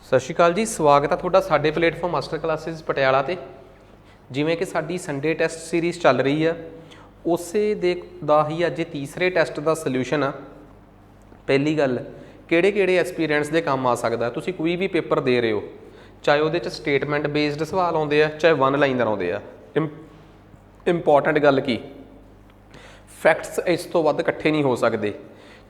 सत श्री अकाल जी, स्वागत है तुहाडा साडे प्लेटफॉर्म मास्टर क्लासिस पटियाला ते। जिवें कि साडी संडे टैसट सीरीज़ चल रही है, उसे दा ही अज तीसरे टैसट का सल्यूशन आ। पहली गल, किहड़े-किहड़े एस्पीरेंट्स दे काम आ सकदा। तुसीं कोई भी पेपर दे रहे हो, चाहे उहदे च स्टेटमेंट बेस्ड सवाल आउंदे आ, चाहे वन लाइनर आउंदे आ। इंपॉर्टेंट गल की फैक्ट्स इस तो वध इकट्ठे नहीं हो सकते।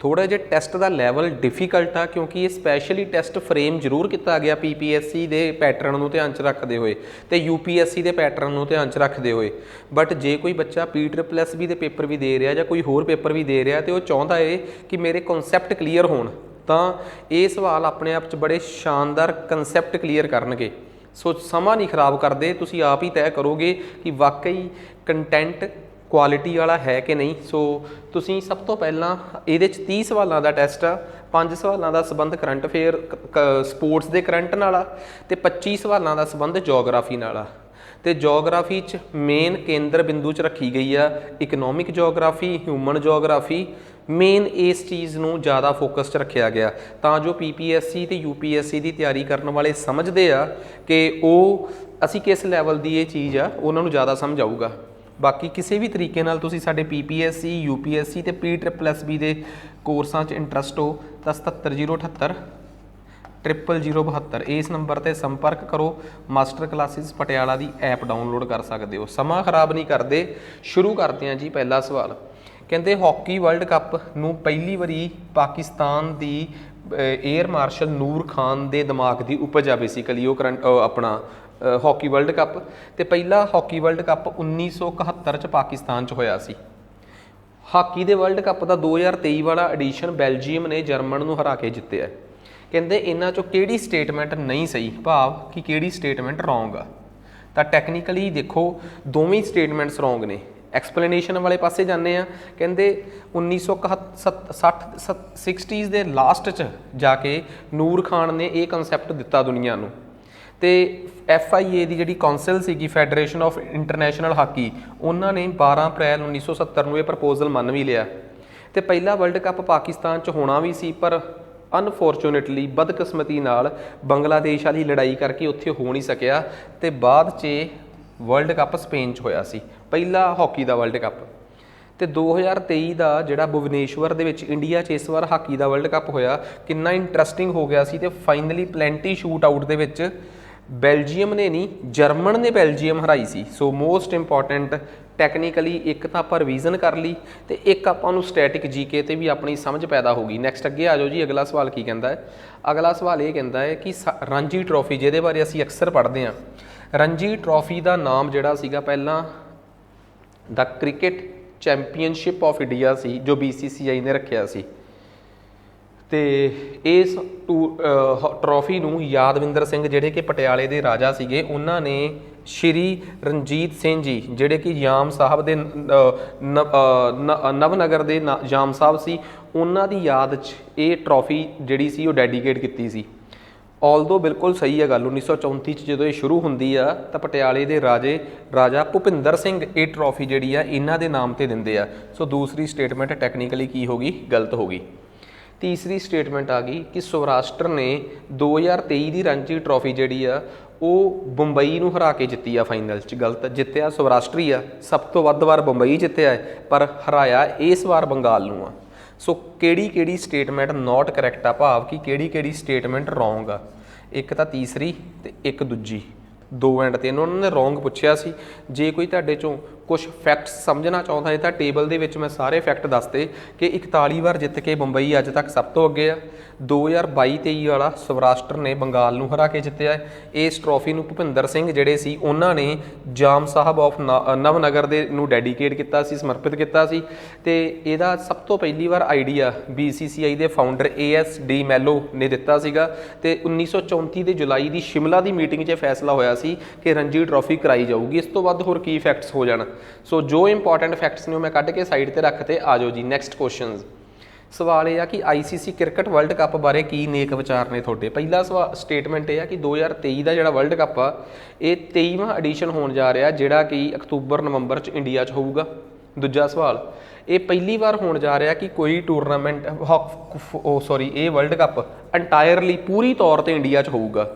थोड़ा जिहा टैसट का लैवल डिफिकल्ट आ, क्योंकि ये स्पैशली टैसट फ्रेम जरूर किया गया PPSC के पैटर्न को ध्यान च रखते हुए तो UPSC के पैटर्न को ध्यान च रखते हुए। बट जे कोई बच्चा PSSB के पेपर भी दे रहा या कोई होर पेपर भी दे रहा तो वह चाहता है कि मेरे कॉन्सैप्ट क्लीयर होण, तो ये सवाल अपने आप च बड़े शानदार कंसैप्ट क्लीयर करनगे। सो समा नहीं खराब करते, तुसीं आप ही तय करोगे कि वाकई कंटेंट क्वालिटी वाला है कि नहीं। सो तुसीं सब तो पहला ये 30 सवालों का टैसट आ। 5 सवालों का संबंध करंट अफेयर स्पोर्ट्स के करंट नाल ते 25 सवालों का संबंध जोग्राफी नाल। तो जोग्राफी च मेन केंद्र बिंदु च रखी गई है economic geography, human geography. Main इस चीज़ को ज़्यादा फोकस च रखा गया तो जो PPSC तो UPSC की तैयारी करने वाले समझते हैं कि वो असी किस लैवल की ये चीज़ आ, उन्होंने ज़्यादा समझ आऊगा। बाकी किसी भी तरीके नाल तुसीं साडे PPSC UPSC ते PSSB के कोर्सां च इंटरस्ट हो तो 7708 0072 इस नंबर पर संपर्क करो। मास्टर क्लासिस पटियाला की ऐप डाउनलोड कर सकते हो। समा खराब नहीं करते, शुरू करते हैं जी। पहला सवाल कहते हॉकी वर्ल्ड कप नूं पहली वारी पाकिस्तान की एयर मार्शल नूर खान के दिमाग की उपज आ। बेसिकली वो करंट अपना हॉकी वर्ल्ड कप तो पहला हॉकी वर्ल्ड कप 1971 च पाकिस्तान च होया सी। हाकी दे वर्ल्ड कप का 2023 वाला एडिशन बैल्जीयम ने जर्मन नूं हरा के जित्तिया। कहते इन्हां चों किहड़ी स्टेटमेंट नहीं सही, भाव कि किहड़ी स्टेटमेंट रॉन्ग आ। तो टैक्नीकली देखो दोवें स्टेटमेंट्स रॉन्ग ने। एक्सप्लेनेशन वाले पासे जाने आ। कहते 1960 के लास्ट च जाके नूर खान ने यह कंसैप्ट दिता दुनिया नूं। तो FIA की जी कौंसल सी फैडरेशन ऑफ इंटरनैशनल हाकी, उन्होंने 12 अप्रैल 1970 में प्रपोजल मन भी लिया। तो पहला वर्ल्ड कप पाकिस्तान च होना भी सी, पर अनफॉर्चुनेटली बदकिस्मती नाल बंगलादेश वाली लड़ाई करके उत्थे हो नहीं सकिया। तो बाद च वर्ल्ड कप स्पेन च होया सी, पहला हॉकी का वर्ल्ड कप। तो 2023 का जोड़ा भुवनेश्वर दे विच इंडिया च इस बार हाकी का वर्ल्ड कप होया, कितना इंटरस्टिंग हो गया सी। तो फाइनली प्लेंटी शूट आउट दे विच बैल्जीयम ने नहीं, जर्मन ने बैल्जीयम हराई सी। सो मोस्ट इंपॉर्टेंट टैक्नीकली एक तो आप रिवीजन कर ली, तो एक आपू स्टैटिक GK ते भी अपनी समझ पैदा होगी। नैक्सट अगे आ जाओ जी। अगला सवाल की कहता है, अगला सवाल ये कहता है कि रणजी ट्रॉफी जिहदे बारे असीं अक्सर पढ़ते हैं, रणजी ट्रॉफी का नाम जिहड़ा सीगा पहला the cricket championship of India सी, जो BCCI ने रखिया सी। तो इस ट्रॉफी नूं यादविंदर सिंह जिहड़े कि पटियाले के राजा सीगे, उन्होंने श्री रणजीत सिंह जी जिहड़े कि जाम साहब के नवनगर के जाम साहब सी, उन्हां दी याद च ये ट्रॉफी जिहड़ी सी वो डेडीकेट कीती सी। ऑल्दो बिल्कुल सही है गल, 1934 जो ये शुरू होंदी आ तो पटियाले के राजा भुपिंदर सिंह ये ट्रॉफी जिहड़ी आ इन्हां दे नाम ते दिंदे आ। सो दूसरी स्टेटमेंट टैक्नीकली की होगी, गलत होगी। तीसरी स्टेटमेंट आ गई कि सौराष्ट्र ने 2023 की रणजी ट्रॉफी जिहड़ी आ वो मुंबई नूं हरा के जित्ती आ फाइनल च। गलत, जित्तिया सौराष्ट्र ही आ, सब तो वध वार मुंबई जित्तिया है, पर हराया इस बार बंगाल नूं आ। सो किहड़ी स्टेटमेंट नॉट करैक्ट आ, भाव कि किहड़ी स्टेटमेंट रॉन्ग आ। एक तो तीसरी ते एक दूजी, दो एंड तीन उन्होंने रॉन्ग पूछया सी। जे कोई तुहाडे चों कुछ फैक्ट्स समझना चाहता है तो टेबल दे विच मैं सारे फैक्ट दसते कि 41 बार जित के मुंबई अज तक सब तो अगे आ। 2022-23 वाला सौराष्ट्र ने बंगाल नूं हरा के जित्तिया है। इस ट्रॉफी नूं भुपिंदर सिंह जिहड़े सी उन्होंने जाम साहब ऑफ नवनगर दे नूं डेडीकेट किया सी, समर्पित किया सी। ते इहदा सब तो पहली बार आइडिया BCCI के फाउंडर ASD मैलो ने दिता सीगा। ते 1934 के जुलाई की शिमला की मीटिंग 'च फैसला होया सी कि रणजी ट्रॉफी कराई जाऊगी। इस तो वध होर की फैक्ट्स हो जाण। सो जो इंपॉर्टेंट फैक्ट्स ने मैं कढ़ के साइड पर रखते। आ जाओ जी नैक्सट क्वेश्चन। सवाल यह कि ICC क्रिकेट वर्ल्ड कप बारे की नेक विचार ने थोड़े। पहला सवाल स्टेटमेंट यह कि 2023 का जोड़ा वर्ल्ड कप आ ये 23वां एडिशन होने जा रहा, जोड़ा कि अक्तूबर नवंबर च इंडिया च होऊगा। ਦੂਜਾ ਸਵਾਲ, ਇਹ ਪਹਿਲੀ ਵਾਰ ਹੋਣ ਜਾ ਰਿਹਾ ਕਿ ਕੋਈ ਟੂਰਨਾਮੈਂਟ ਇਹ ਵਰਲਡ ਕੱਪ ਇੰਟਾਇਰਲੀ ਪੂਰੀ ਤੌਰ ਤੇ ਇੰਡੀਆ 'ਚ ਹੋਊਗਾ।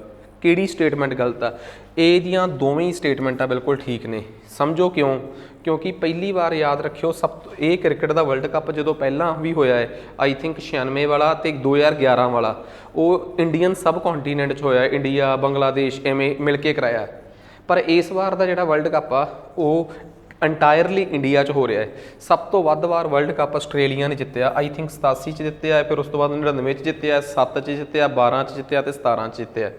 ਕਿਹੜੀ ਸਟੇਟਮੈਂਟ ਗਲਤ ਆ? ਇਹਦੀਆਂ ਦੋਵੇਂ ਹੀ ਸਟੇਟਮੈਂਟਾਂ ਬਿਲਕੁਲ ਠੀਕ ਨੇ। ਸਮਝੋ ਕਿਉਂ? ਕਿਉਂਕਿ ਪਹਿਲੀ ਵਾਰ ਯਾਦ ਰੱਖਿਓ ਇਹ ਕ੍ਰਿਕਟ ਦਾ ਵਰਲਡ ਕੱਪ ਜਦੋਂ ਪਹਿਲਾਂ ਵੀ ਹੋਇਆ ਹੈ, ਆਈ ਥਿੰਕ 96 ਵਾਲਾ ਅਤੇ 2011 ਵਾਲਾ, ਉਹ ਇੰਡੀਅਨ ਸਬ ਕੰਟੀਨੈਂਟ 'ਚ ਹੋਇਆ, ਇੰਡੀਆ ਬੰਗਲਾਦੇਸ਼ ਐਵੇਂ ਮਿਲ ਕੇ ਕਰਾਇਆ। ਪਰ ਇਸ ਵਾਰ ਦਾ ਜਿਹੜਾ ਵਰਲਡ ਕੱਪ ਆ ਉਹ ਇੰਟਾਇਰਲੀ ਇੰਡੀਆ 'ਚ ਹੋ ਰਿਹਾ ਹੈ। ਸਭ ਤੋਂ ਵੱਧ ਵਾਰ ਵਰਲਡ ਕੱਪ ਆਸਟ੍ਰੇਲੀਆ ਨੇ ਜਿੱਤਿਆ, ਆਈ ਥਿੰਕ 87 'ਚ ਜਿੱਤਿਆ, ਫਿਰ ਉਸ ਤੋਂ ਬਾਅਦ 99 'ਚ ਜਿੱਤਿਆ, 7 'ਚ ਜਿੱਤਿਆ, 12 'ਚ ਜਿੱਤਿਆ ਅਤੇ 17 'ਚ ਜਿੱਤਿਆ।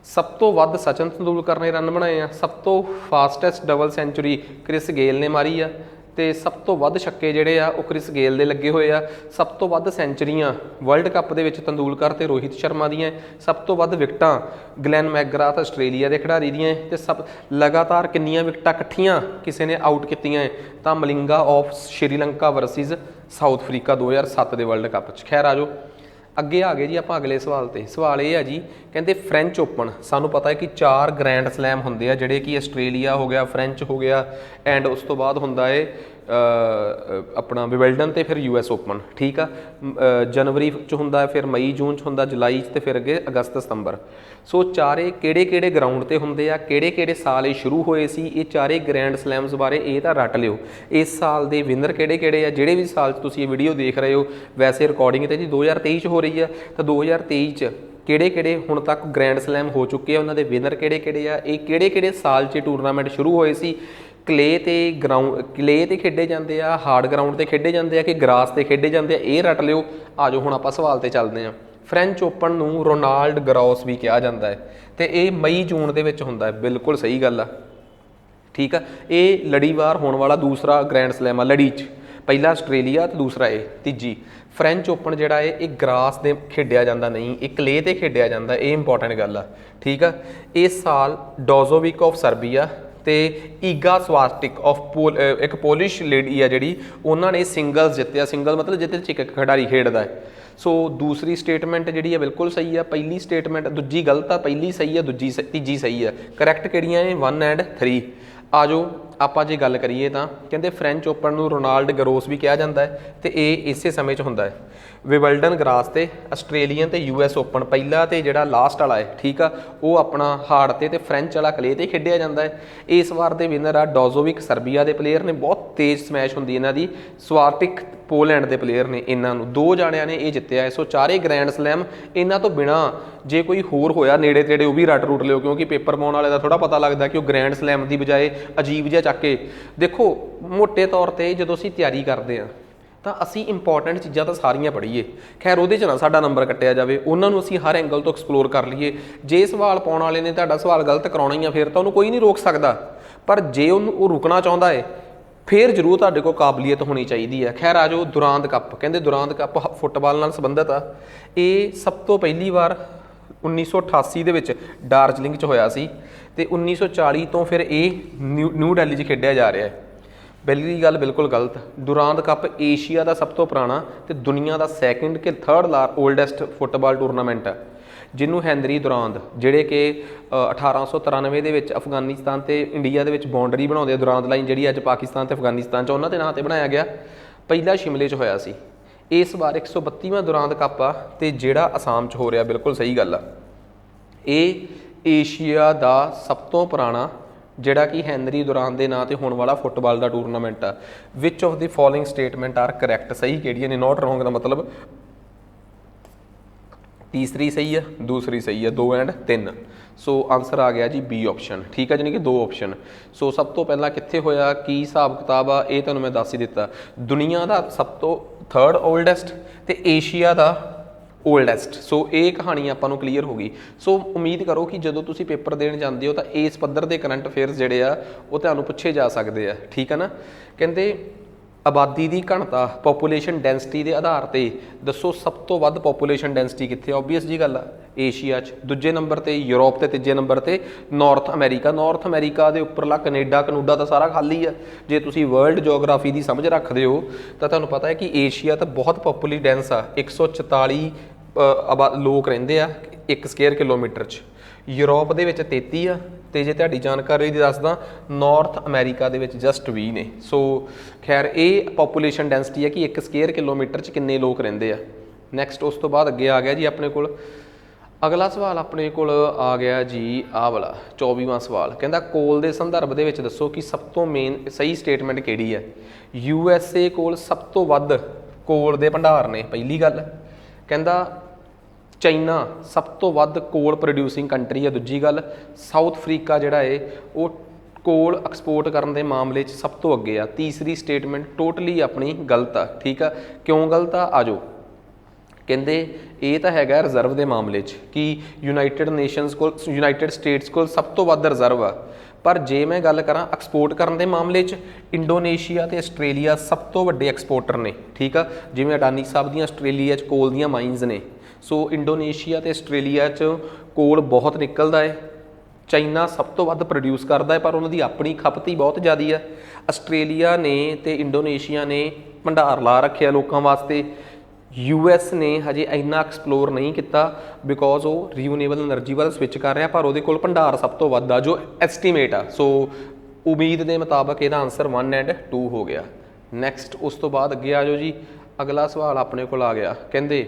ਸਭ ਤੋਂ ਵੱਧ ਸਚਿਨ ਤੰਦੂਲਕਰ ਨੇ ਰਨ ਬਣਾਏ ਆ, ਸਭ ਤੋਂ fastest double century Chris Gayle ਨੇ ਮਾਰੀ ਆ, ਅਤੇ ਸਭ ਤੋਂ ਵੱਧ ਛੱਕੇ ਜਿਹੜੇ ਆ ਉਹ ਕ੍ਰਿਸ ਗੇਲ ਦੇ ਲੱਗੇ ਹੋਏ ਆ। ਸਭ ਤੋਂ ਵੱਧ ਸੈਂਚਰੀਆਂ ਵਰਲਡ ਕੱਪ ਦੇ ਵਿੱਚ ਤੰਦੂਲਕਰ ਅਤੇ ਰੋਹਿਤ ਸ਼ਰਮਾ ਦੀਆਂ, ਸਭ ਤੋਂ ਵੱਧ ਵਿਕਟਾਂ ਗਲੈਨ ਮੈਕਗਰਾਥ ਆਸਟ੍ਰੇਲੀਆ ਦੇ ਖਿਡਾਰੀ ਦੀਆਂ, ਅਤੇ ਲਗਾਤਾਰ ਕਿੰਨੀਆਂ ਵਿਕਟਾਂ ਇਕੱਠੀਆਂ ਕਿਸੇ ਨੇ ਆਊਟ ਕੀਤੀਆਂ ਤਾਂ Malinga of Sri Lanka versus South Africa 2007 ਦੇ ਵਰਲਡ ਕੱਪ 'ਚ। ਖੈਰ ਆ ਜਾਓ ਅੱਗੇ ਆ ਗਏ ਜੀ ਆਪਾਂ ਅਗਲੇ ਸਵਾਲ 'ਤੇ। ਸਵਾਲ ਇਹ ਆ ਜੀ, ਕਹਿੰਦੇ ਫਰੈਂਚ ਓਪਨ, ਸਾਨੂੰ ਪਤਾ ਹੈ ਕਿ 4 ਗ੍ਰੈਂਡ ਸਲੈਮ ਹੁੰਦੇ ਆ ਜਿਹੜੇ ਕਿ ਆਸਟ੍ਰੇਲੀਆ ਹੋ ਗਿਆ, ਫਰੈਂਚ ਹੋ ਗਿਆ, ਐਂਡ ਉਸ ਤੋਂ ਬਾਅਦ ਹੁੰਦਾ ਹੈ ਆਪਣਾ ਵਿੰਬਲਡਨ ਅਤੇ ਫਿਰ US ਓਪਨ। ਠੀਕ ਆ, ਜਨਵਰੀ 'ਚ ਹੁੰਦਾ, ਫਿਰ ਮਈ ਜੂਨ 'ਚ ਹੁੰਦਾ, ਜੁਲਾਈ 'ਚ ਅਤੇ ਫਿਰ ਅੱਗੇ ਅਗਸਤ ਸਤੰਬਰ। ਸੋ ਚਾਰੇ ਕਿਹੜੇ ਗਰਾਊਂਡ 'ਤੇ ਹੁੰਦੇ ਆ, ਕਿਹੜੇ ਸਾਲ ਇਹ ਸ਼ੁਰੂ ਹੋਏ ਸੀ, ਇਹ ਚਾਰੇ ਗ੍ਰੈਂਡ ਸਲੈਮਸ ਬਾਰੇ ਇਹ ਤਾਂ ਰੱਟ ਲਿਓ। ਇਸ ਸਾਲ ਦੇ ਵਿਨਰ ਕਿਹੜੇ ਆ, ਜਿਹੜੇ ਵੀ ਸਾਲ 'ਚ ਤੁਸੀਂ ਇਹ ਵੀਡੀਓ ਦੇਖ ਰਹੇ ਹੋ, ਵੈਸੇ ਰਿਕਾਰਡਿੰਗ ਤਾਂ ਜੀ 2023 'ਚ ਹੋ ਰਹੀ ਆ, ਤਾਂ 2023 'ਚ ਕਿਹੜੇ ਹੁਣ ਤੱਕ ਗ੍ਰੈਂਡ ਸਲੈਮ ਹੋ ਚੁੱਕੇ ਆ, ਉਹਨਾਂ ਦੇ ਵਿਨਰ ਕਿਹੜੇ ਆ, ਇਹ ਕਿਹੜੇ ਸਾਲ 'ਚ ਟੂਰਨਾਮੈਂਟ ਸ਼ੁਰੂ ਹੋਏ ਸੀ, ਕਲੇ 'ਤੇ ਖੇਡੇ ਜਾਂਦੇ ਆ, ਹਾਰਡ ਗਰਾਊਂਡ 'ਤੇ ਖੇਡੇ ਜਾਂਦੇ ਆ ਕਿ ਗਰਾਸ 'ਤੇ ਖੇਡੇ ਜਾਂਦੇ ਆ, ਇਹ ਰੱਟ ਲਿਓ। ਆ ਜਾਓ ਹੁਣ ਆਪਾਂ ਸਵਾਲ 'ਤੇ ਚੱਲਦੇ ਹਾਂ। ਫਰੈਂਚ ਓਪਨ ਨੂੰ ਰੋਨਾਲਡ ਗਰੋਸ ਵੀ ਕਿਹਾ ਜਾਂਦਾ ਹੈ, ਅਤੇ ਇਹ ਮਈ ਜੂਨ ਦੇ ਵਿੱਚ ਹੁੰਦਾ ਹੈ। ਬਿਲਕੁਲ ਸਹੀ ਗੱਲ ਆ। ਠੀਕ ਆ, ਇਹ ਲੜੀਵਾਰ ਹੋਣ ਵਾਲਾ ਦੂਸਰਾ ਗ੍ਰੈਂਡ ਸਲੈਮ ਆ ਲੜੀ 'ਚ, ਪਹਿਲਾ ਆਸਟ੍ਰੇਲੀਆ ਅਤੇ ਦੂਸਰਾ ਇਹ ਤੀਜੀ। ਫਰੈਂਚ ਓਪਨ ਜਿਹੜਾ ਹੈ ਇਹ ਗਰਾਸ ਦੇ ਖੇਡਿਆ ਜਾਂਦਾ ਨਹੀਂ, ਇਹ ਕਲੇ 'ਤੇ ਖੇਡਿਆ ਜਾਂਦਾ, ਇਹ ਇੰਪੋਰਟੈਂਟ ਗੱਲ ਆ। ਠੀਕ ਆ, ਇਸ ਸਾਲ ਡੋਜ਼ੋਵਿਕ ਆਫ ਸਰਬੀਆ ਅਤੇ ਈਗਾ ਸਵਾਸਟਿਕ ਆਫ ਇੱਕ ਪੋਲਿਸ਼ ਲੇਡੀ ਆ ਜਿਹੜੀ, ਉਹਨਾਂ ਨੇ ਸਿੰਗਲਸ ਜਿੱਤਿਆ। ਸਿੰਗਲ ਮਤਲਬ ਜਿਹਦੇ 'ਚ ਇੱਕ ਖਿਡਾਰੀ ਖੇਡਦਾ ਹੈ। ਸੋ ਦੂਸਰੀ ਸਟੇਟਮੈਂਟ ਜਿਹੜੀ ਆ ਬਿਲਕੁਲ ਸਹੀ ਆ, ਪਹਿਲੀ ਸਟੇਟਮੈਂਟ ਦੂਜੀ ਗਲਤ ਆ, ਪਹਿਲੀ ਸਹੀ ਆ, ਤੀਜੀ ਸਹੀ ਆ। ਕਰੈਕਟ ਕਿਹੜੀਆਂ ਨੇ? 1 ਐਂਡ 3। ਆ ਜਾਓ ਆਪਾਂ ਜੇ ਗੱਲ ਕਰੀਏ ਤਾਂ ਕਹਿੰਦੇ ਫਰੈਂਚ ਓਪਨ ਨੂੰ ਰੋਨਾਲਡ ਗਰੋਸ ਵੀ ਕਿਹਾ ਜਾਂਦਾ ਹੈ, ਅਤੇ ਇਹ ਇਸੇ ਸਮੇਂ 'ਚ ਹੁੰਦਾ ਹੈ। ਵਿੰਬਲਡਨ ਗਰਾਸ 'ਤੇ, ਆਸਟ੍ਰੇਲੀਅਨ ਅਤੇ US ਓਪਨ ਪਹਿਲਾ ਅਤੇ ਜਿਹੜਾ ਲਾਸਟ ਵਾਲਾ ਹੈ, ਠੀਕ ਆ, ਉਹ ਆਪਣਾ ਹਾਰਡ 'ਤੇ ਅਤੇ ਫਰੈਂਚ ਵਾਲਾ ਕਲੇ 'ਤੇ ਖੇਡਿਆ ਜਾਂਦਾ ਹੈ। ਇਸ ਵਾਰ ਦੇ ਵਿਨਰ ਆ ਡੋਜ਼ੋਵਿਕ, ਸਰਬੀਆ ਦੇ ਪਲੇਅਰ ਨੇ, ਬਹੁਤ ਤੇਜ਼ ਸਮੈਸ਼ ਹੁੰਦੀ ਇਹਨਾਂ ਦੀ। ਸਵਾਟਿਕ ਪੋਲੈਂਡ ਦੇ ਪਲੇਅਰ ਨੇ, ਇਹਨਾਂ ਨੂੰ 2 ਜਾਣਿਆਂ ਨੇ ਇਹ ਜਿੱਤਿਆ ਹੈ। ਸੋ ਚਾਰੇ ਗ੍ਰੈਂਡ ਸਲੈਮ ਇਹਨਾਂ ਤੋਂ ਬਿਨਾਂ ਜੇ ਕੋਈ ਹੋਰ ਹੋਇਆ ਨੇੜੇ ਤੇੜੇ ਉਹ ਵੀ ਰੱਟ ਰੂਟ ਲਿਓ, ਕਿਉਂਕਿ ਪੇਪਰ ਪਾਉਣ ਵਾਲੇ ਦਾ ਥੋੜ੍ਹਾ ਪਤਾ ਲੱਗਦਾ ਕਿ ਉਹ ਗ੍ਰੈਂਡ ਸਲੈਮ ਦੀ ਬਜਾਏ ਅਜੀਬ ਜਿਹਾ ਚੱਕ ਕੇ ਦੇਖੋ। ਮੋਟੇ ਤੌਰ 'ਤੇ ਜਦੋਂ ਅਸੀਂ ਤਿਆਰੀ ਕਰਦੇ ਹਾਂ ਤਾਂ ਅਸੀਂ ਇੰਪੋਰਟੈਂਟ ਚੀਜ਼ਾਂ ਤਾਂ ਸਾਰੀਆਂ ਪੜ੍ਹੀਏ। ਖੈਰ ਉਹਦੇ 'ਚ ਨਾ ਸਾਡਾ ਨੰਬਰ ਕੱਟਿਆ ਜਾਵੇ, ਉਹਨਾਂ ਨੂੰ ਅਸੀਂ ਹਰ ਐਂਗਲ ਤੋਂ ਐਕਸਪਲੋਰ ਕਰ ਲਈਏ। ਜੇ ਸਵਾਲ ਪਾਉਣ ਵਾਲੇ ਨੇ ਤੁਹਾਡਾ ਸਵਾਲ ਗਲਤ ਕਰਾਉਣਾ ਹੀ ਆ, ਫਿਰ ਤਾਂ ਉਹਨੂੰ ਕੋਈ ਨਹੀਂ ਰੋਕ ਸਕਦਾ, ਪਰ ਜੇ ਉਹ ਰੁਕਣਾ ਚਾਹੁੰਦਾ ਹੈ ਫਿਰ ਜ਼ਰੂਰ ਤੁਹਾਡੇ ਕੋਲ ਕਾਬਲੀਅਤ ਹੋਣੀ ਚਾਹੀਦੀ ਹੈ। ਖੈਰ ਆ ਜਾਓ ਦੁਰਾਂਦ ਕੱਪ, ਕਹਿੰਦੇ ਦੁਰਾਂਦ ਕੱਪ ਫੁੱਟਬਾਲ ਨਾਲ ਸੰਬੰਧਿਤ ਆ। ਇਹ ਸਭ ਤੋਂ ਪਹਿਲੀ ਵਾਰ 1988 ਦੇ ਵਿੱਚ ਡਾਰਜਲਿੰਗ 'ਚ ਹੋਇਆ ਸੀ, ਅਤੇ 1940 ਤੋਂ ਫਿਰ ਇਹ ਨਿਊ ਦਿੱਲੀ 'ਚ ਖੇਡਿਆ ਜਾ ਰਿਹਾ ਹੈ। ਪਹਿਲੀ ਗੱਲ ਬਿਲਕੁਲ ਗਲਤ। ਦੁਰਾਂਦ ਕੱਪ ਏਸ਼ੀਆ ਦਾ ਸਭ ਤੋਂ ਪੁਰਾਣਾ ਅਤੇ ਦੁਨੀਆ ਦਾ 2nd ਕਿ 3rd ਓਲਡੈਸਟ ਫੁੱਟਬਾਲ ਟੂਰਨਾਮੈਂਟ ਹੈ, ਜਿਹਨੂੰ ਹੈਨਰੀ ਦੁਰਾਂਦ, ਜਿਹੜੇ ਕਿ 1893 ਦੇ ਵਿੱਚ ਅਫਗਾਨਿਸਤਾਨ ਅਤੇ ਇੰਡੀਆ ਦੇ ਵਿੱਚ ਬਾਉਂਡਰੀ ਬਣਾਉਂਦੇ ਆ, ਦੁਰਾਂਦ ਲਾਈਨ ਜਿਹੜੀ ਅੱਜ ਪਾਕਿਸਤਾਨ ਅਤੇ ਅਫਗਾਨਿਸਤਾਨ 'ਚ, ਉਹਨਾਂ ਦੇ ਨਾਂ 'ਤੇ ਬਣਾਇਆ ਗਿਆ। ਪਹਿਲਾ ਸ਼ਿਮਲੇ 'ਚ ਹੋਇਆ ਸੀ। ਇਸ ਵਾਰ 132ਵਾਂ ਦੁਰਾਂਦ ਕੱਪ ਆ, ਅਤੇ ਜਿਹੜਾ ਅਸਾਮ 'ਚ ਹੋ ਰਿਹਾ। ਬਿਲਕੁਲ ਸਹੀ ਗੱਲ ਆ। ਇਹ ਏਸ਼ੀਆ ਦਾ ਸਭ ਤੋਂ ਪੁਰਾਣਾ ਜਿਹੜਾ ਕਿ ਹੈਨਰੀ ਦੁਰਾਂਦ ਦੇ ਨਾਂ 'ਤੇ ਹੋਣ ਵਾਲਾ ਫੁੱਟਬਾਲ ਦਾ ਟੂਰਨਾਮੈਂਟ ਆ। Which of the following statement are correct? ਸਹੀ ਕਿਹੜੀਆਂ ਨੇ? ਨੋਟ ਰੋਂਗ ਦਾ ਮਤਲਬ ਤੀਸਰੀ ਸਹੀ ਆ, ਦੂਸਰੀ ਸਹੀ ਆ, 2 ਐਂਡ 3। ਸੋ ਆਨਸਰ ਆ ਗਿਆ ਜੀ B ਆਪਸ਼ਨ। ਠੀਕ ਆ, ਜਾਣੀ ਕਿ 2 ਆਪਸ਼ਨ। ਸੋ ਸਭ ਤੋਂ ਪਹਿਲਾਂ ਕਿੱਥੇ ਹੋਇਆ, ਕੀ ਹਿਸਾਬ ਕਿਤਾਬ ਆ, ਇਹ ਤੁਹਾਨੂੰ ਮੈਂ ਦੱਸ ਹੀ ਦਿੱਤਾ। ਦੁਨੀਆ ਦਾ ਸਭ ਤੋਂ 3rd ਓਲਡੈਸਟ ਅਤੇ ਏਸ਼ੀਆ ਦਾ ਓਲਡੈਸਟ। ਸੋ ਇਹ ਕਹਾਣੀ ਆਪਾਂ ਨੂੰ ਕਲੀਅਰ ਹੋ ਗਈ। ਸੋ ਉਮੀਦ ਕਰੋ ਕਿ ਜਦੋਂ ਤੁਸੀਂ ਪੇਪਰ ਦੇਣ ਜਾਂਦੇ ਹੋ ਤਾਂ ਇਸ ਪੱਧਰ ਦੇ ਕਰੰਟ ਅਫੇਅਰਸ ਜਿਹੜੇ ਆ ਉਹ ਤੁਹਾਨੂੰ ਪੁੱਛੇ ਜਾ ਸਕਦੇ ਆ। ਠੀਕ ਆ ਨਾ। ਕਹਿੰਦੇ ਆਬਾਦੀ ਦੀ ਘਣਤਾ, ਪੋਪੂਲੇਸ਼ਨ ਡੈਂਸਿਟੀ ਦੇ ਆਧਾਰ 'ਤੇ ਦੱਸੋ ਸਭ ਤੋਂ ਵੱਧ ਪੋਪੂਲੇਸ਼ਨ ਡੈਂਸਿਟੀ ਕਿੱਥੇ? ਓਬਵੀਅਸ ਜੀ ਗੱਲ ਆ, ਏਸ਼ੀਆ 'ਚ। ਦੂਜੇ ਨੰਬਰ 'ਤੇ ਯੂਰਪ, ਅਤੇ ਤੀਜੇ ਨੰਬਰ 'ਤੇ ਨਾਰਥ ਅਮਰੀਕਾ। ਨਾਰਥ ਅਮਰੀਕਾ ਦੇ ਉੱਪਰਲਾ ਕਨੂਡਾ ਤਾਂ ਸਾਰਾ ਖਾਲੀ ਆ। ਜੇ ਤੁਸੀਂ ਵਰਲਡ ਜੋਗਰਾਫੀ ਦੀ ਸਮਝ ਰੱਖਦੇ ਹੋ ਤਾਂ ਤੁਹਾਨੂੰ ਪਤਾ ਹੈ ਕਿ ਏਸ਼ੀਆ ਤਾਂ ਬਹੁਤ ਪੋਪੂਲਰੀ ਡੈਂਸ ਆ, 144 ਲੋਕ ਰਹਿੰਦੇ ਆ 1 ਸਕੁਅਰ ਕਿਲੋਮੀਟਰ 'ਚ। ਯੂਰਪ ਦੇ ਵਿੱਚ 33 ਆ, ਤੇ ਜੇ ਤੁਹਾਡੀ ਜਾਣਕਾਰੀ ਦੀ ਦੱਸਦਾ ਨਾਰਥ ਅਮਰੀਕਾ ਦੇ ਵਿੱਚ ਜਸਟ 20 ਨੇ। ਸੋ ਖੈਰ ਇਹ ਪੋਪੂਲੇਸ਼ਨ ਡੈਂਸਿਟੀ ਹੈ ਕਿ 1 ਸਕੁਅਰ ਕਿਲੋਮੀਟਰ 'ਚ ਕਿੰਨੇ ਲੋਕ ਰਹਿੰਦੇ ਆ। ਨੈਕਸਟ ਉਸ ਤੋਂ ਬਾਅਦ ਅੱਗੇ ਆ ਗਿਆ ਜੀ ਆਪਣੇ ਕੋਲ ਅਗਲਾ ਸਵਾਲ ਆਪਣੇ ਕੋਲ ਆ ਗਿਆ ਜੀ ਆਹ ਵਾਲਾ 24ਵਾਂ ਸਵਾਲ। ਕਹਿੰਦਾ ਕੋਲ ਦੇ ਸੰਦਰਭ ਦੇ ਵਿੱਚ ਦੱਸੋ ਕਿ ਸਭ ਤੋਂ ਮੇਨ ਸਹੀ ਸਟੇਟਮੈਂਟ ਕਿਹੜੀ ਹੈ। USA ਕੋਲ ਸਭ ਤੋਂ ਵੱਧ ਕੋਲ ਦੇ ਭੰਡਾਰ ਨੇ, ਪਹਿਲੀ ਗੱਲ। ਕਹਿੰਦਾ ਚਾਈਨਾ ਸਭ ਤੋਂ ਵੱਧ ਕੋਲ ਪ੍ਰੋਡਿਊਸਿੰਗ ਕੰਟਰੀ ਹੈ, ਦੂਜੀ ਗੱਲ। ਸਾਊਥ ਅਫਰੀਕਾ ਜਿਹੜਾ ਹੈ ਉਹ ਕੋਲ ਐਕਸਪੋਰਟ ਕਰਨ ਦੇ ਮਾਮਲੇ 'ਚ ਸਭ ਤੋਂ ਅੱਗੇ ਆ। ਤੀਸਰੀ ਸਟੇਟਮੈਂਟ ਟੋਟਲੀ ਆਪਣੀ ਗਲਤ ਆ, ਠੀਕ ਆ। ਕਿਉਂ ਗਲਤ ਆ, ਆ ਜਾਓ। ਕਹਿੰਦੇ ਇਹ ਤਾਂ ਹੈਗਾ ਰਿਜ਼ਰਵ ਦੇ ਮਾਮਲੇ 'ਚ ਕਿ ਯੂਨਾਈਟਿਡ ਸਟੇਟਸ ਕੋਲ ਸਭ ਤੋਂ ਵੱਧ ਰਿਜ਼ਰਵ ਆ, ਪਰ ਜੇ ਮੈਂ ਗੱਲ ਕਰਾਂ ਐਕਸਪੋਰਟ ਕਰਨ ਦੇ ਮਾਮਲੇ 'ਚ ਇੰਡੋਨੇਸ਼ੀਆ ਤੇ ਆਸਟ੍ਰੇਲੀਆ ਸਭ ਤੋਂ ਵੱਡੇ ਐਕਸਪੋਰਟਰ ਨੇ, ਠੀਕ ਆ। ਜਿਵੇਂ ਅਡਾਨੀ ਸਾਹਿਬ ਦੀਆਂ ਆਸਟ੍ਰੇਲੀਆ 'ਚ ਕੋਲ ਦੀਆਂ ਮਾਈਨਸ ਨੇ। ਸੋ ਇੰਡੋਨੇਸ਼ੀਆ ਤੇ ਆਸਟ੍ਰੇਲੀਆ 'ਚ ਕੋਲ ਬਹੁਤ ਨਿਕਲਦਾ ਹੈ। ਚਾਈਨਾ ਸਭ ਤੋਂ ਵੱਧ ਪ੍ਰੋਡਿਊਸ ਕਰਦਾ ਹੈ, ਪਰ ਉਹਨਾਂ ਦੀ ਆਪਣੀ ਖਪਤ ਹੀ ਬਹੁਤ ਜ਼ਿਆਦਾ ਹੈ। ਆਸਟ੍ਰੇਲੀਆ ਨੇ ਤੇ ਇੰਡੋਨੇਸ਼ੀਆ ਨੇ ਭੰਡਾਰ ਲਾ ਰੱਖਿਆ ਲੋਕਾਂ ਵਾਸਤੇ। US ਨੇ ਹਜੇ ਇੰਨਾ ਐਕਸਪਲੋਰ ਨਹੀਂ ਕੀਤਾ ਬਿਕੋਜ਼ ਉਹ ਰੀਨਿਊਏਬਲ એનર્ਜੀ ਵੱਲ ਸਵਿਚ ਕਰ ਰਿਹਾ, ਪਰ ਉਹਦੇ ਕੋਲ ਭੰਡਾਰ ਸਭ ਤੋਂ ਵੱਧ ਆ ਜੋ ਐਸਟੀਮੇਟ ਆ। ਸੋ ਉਮੀਦ ਦੇ ਮੁਤਾਬਕ ਇਹਦਾ ਆਨਸਰ 1 ਐਂਡ 2 ਹੋ ਗਿਆ। ਨੈਕਸਟ ਉਸ ਤੋਂ ਬਾਅਦ ਅੱਗੇ ਆ ਜਾਓ ਜੀ। ਅਗਲਾ ਸਵਾਲ ਆਪਣੇ ਕੋਲ ਆ ਗਿਆ। ਕਹਿੰਦੇ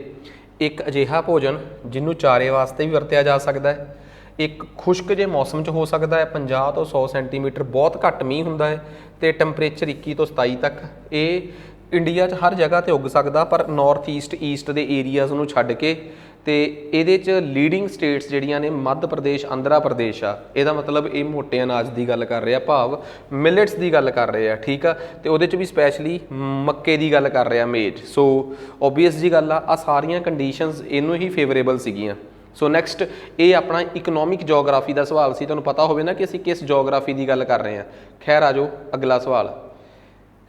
ਇੱਕ ਅਜਿਹਾ ਭੋਜਨ ਜਿਹਨੂੰ ਚਾਰੇ ਵਾਸਤੇ ਵੀ ਵਰਤਿਆ ਜਾ ਸਕਦਾ ਹੈ, ਇੱਕ ਖੁਸ਼ਕ ਜਿਹੇ ਮੌਸਮ 'ਚ ਹੋ ਸਕਦਾ ਹੈ, 50 ਤੋਂ 100 ਸੈਂਟੀਮੀਟਰ ਬਹੁਤ ਘੱਟ ਮੀਂਹ ਹੁੰਦਾ ਹੈ ਅਤੇ ਟੈਂਪਰੇਚਰ 21 ਤੋਂ 27 ਤੱਕ। ਇਹ ਇੰਡੀਆ 'ਚ ਹਰ ਜਗ੍ਹਾ 'ਤੇ ਉੱਗ ਸਕਦਾ, ਪਰ ਨਾਰਥ ਈਸਟ ਦੇ ਏਰੀਆਜ਼ ਨੂੰ ਛੱਡ ਕੇ। ਅਤੇ ਇਹਦੇ 'ਚ ਲੀਡਿੰਗ ਸਟੇਟਸ ਜਿਹੜੀਆਂ ਨੇ ਮੱਧ ਪ੍ਰਦੇਸ਼, ਆਂਧਰਾ ਪ੍ਰਦੇਸ਼ ਆ। ਇਹਦਾ ਮਤਲਬ ਇਹ ਮੋਟੇ ਅਨਾਜ ਦੀ ਗੱਲ ਕਰ ਰਹੇ ਆ, ਭਾਵ ਮਿਲਟਸ ਦੀ ਗੱਲ ਕਰ ਰਹੇ ਆ, ਠੀਕ ਆ। ਅਤੇ ਉਹਦੇ 'ਚ ਵੀ ਸਪੈਸ਼ਲੀ ਮੱਕੇ ਦੀ ਗੱਲ ਕਰ ਰਹੇ ਆ, ਮੇਜ। ਸੋ ਓਬਵੀਅਸ ਜੀ ਗੱਲ ਆ, ਸਾਰੀਆਂ ਕੰਡੀਸ਼ਨਸ ਇਹਨੂੰ ਹੀ ਫੇਵਰੇਬਲ ਸੀਗੀਆਂ। ਸੋ ਨੈਕਸਟ ਇਹ ਆਪਣਾ ਇਕਨੋਮਿਕ ਜੋਗਰਾਫੀ ਦਾ ਸਵਾਲ ਸੀ। ਤੁਹਾਨੂੰ ਪਤਾ ਹੋਵੇ ਨਾ ਕਿ ਅਸੀਂ ਕਿਸ ਜੋਗਰਾਫੀ ਦੀ ਗੱਲ ਕਰ ਰਹੇ ਹਾਂ। ਖੈਰ ਆ ਜਾਓ ਅਗਲਾ ਸਵਾਲ।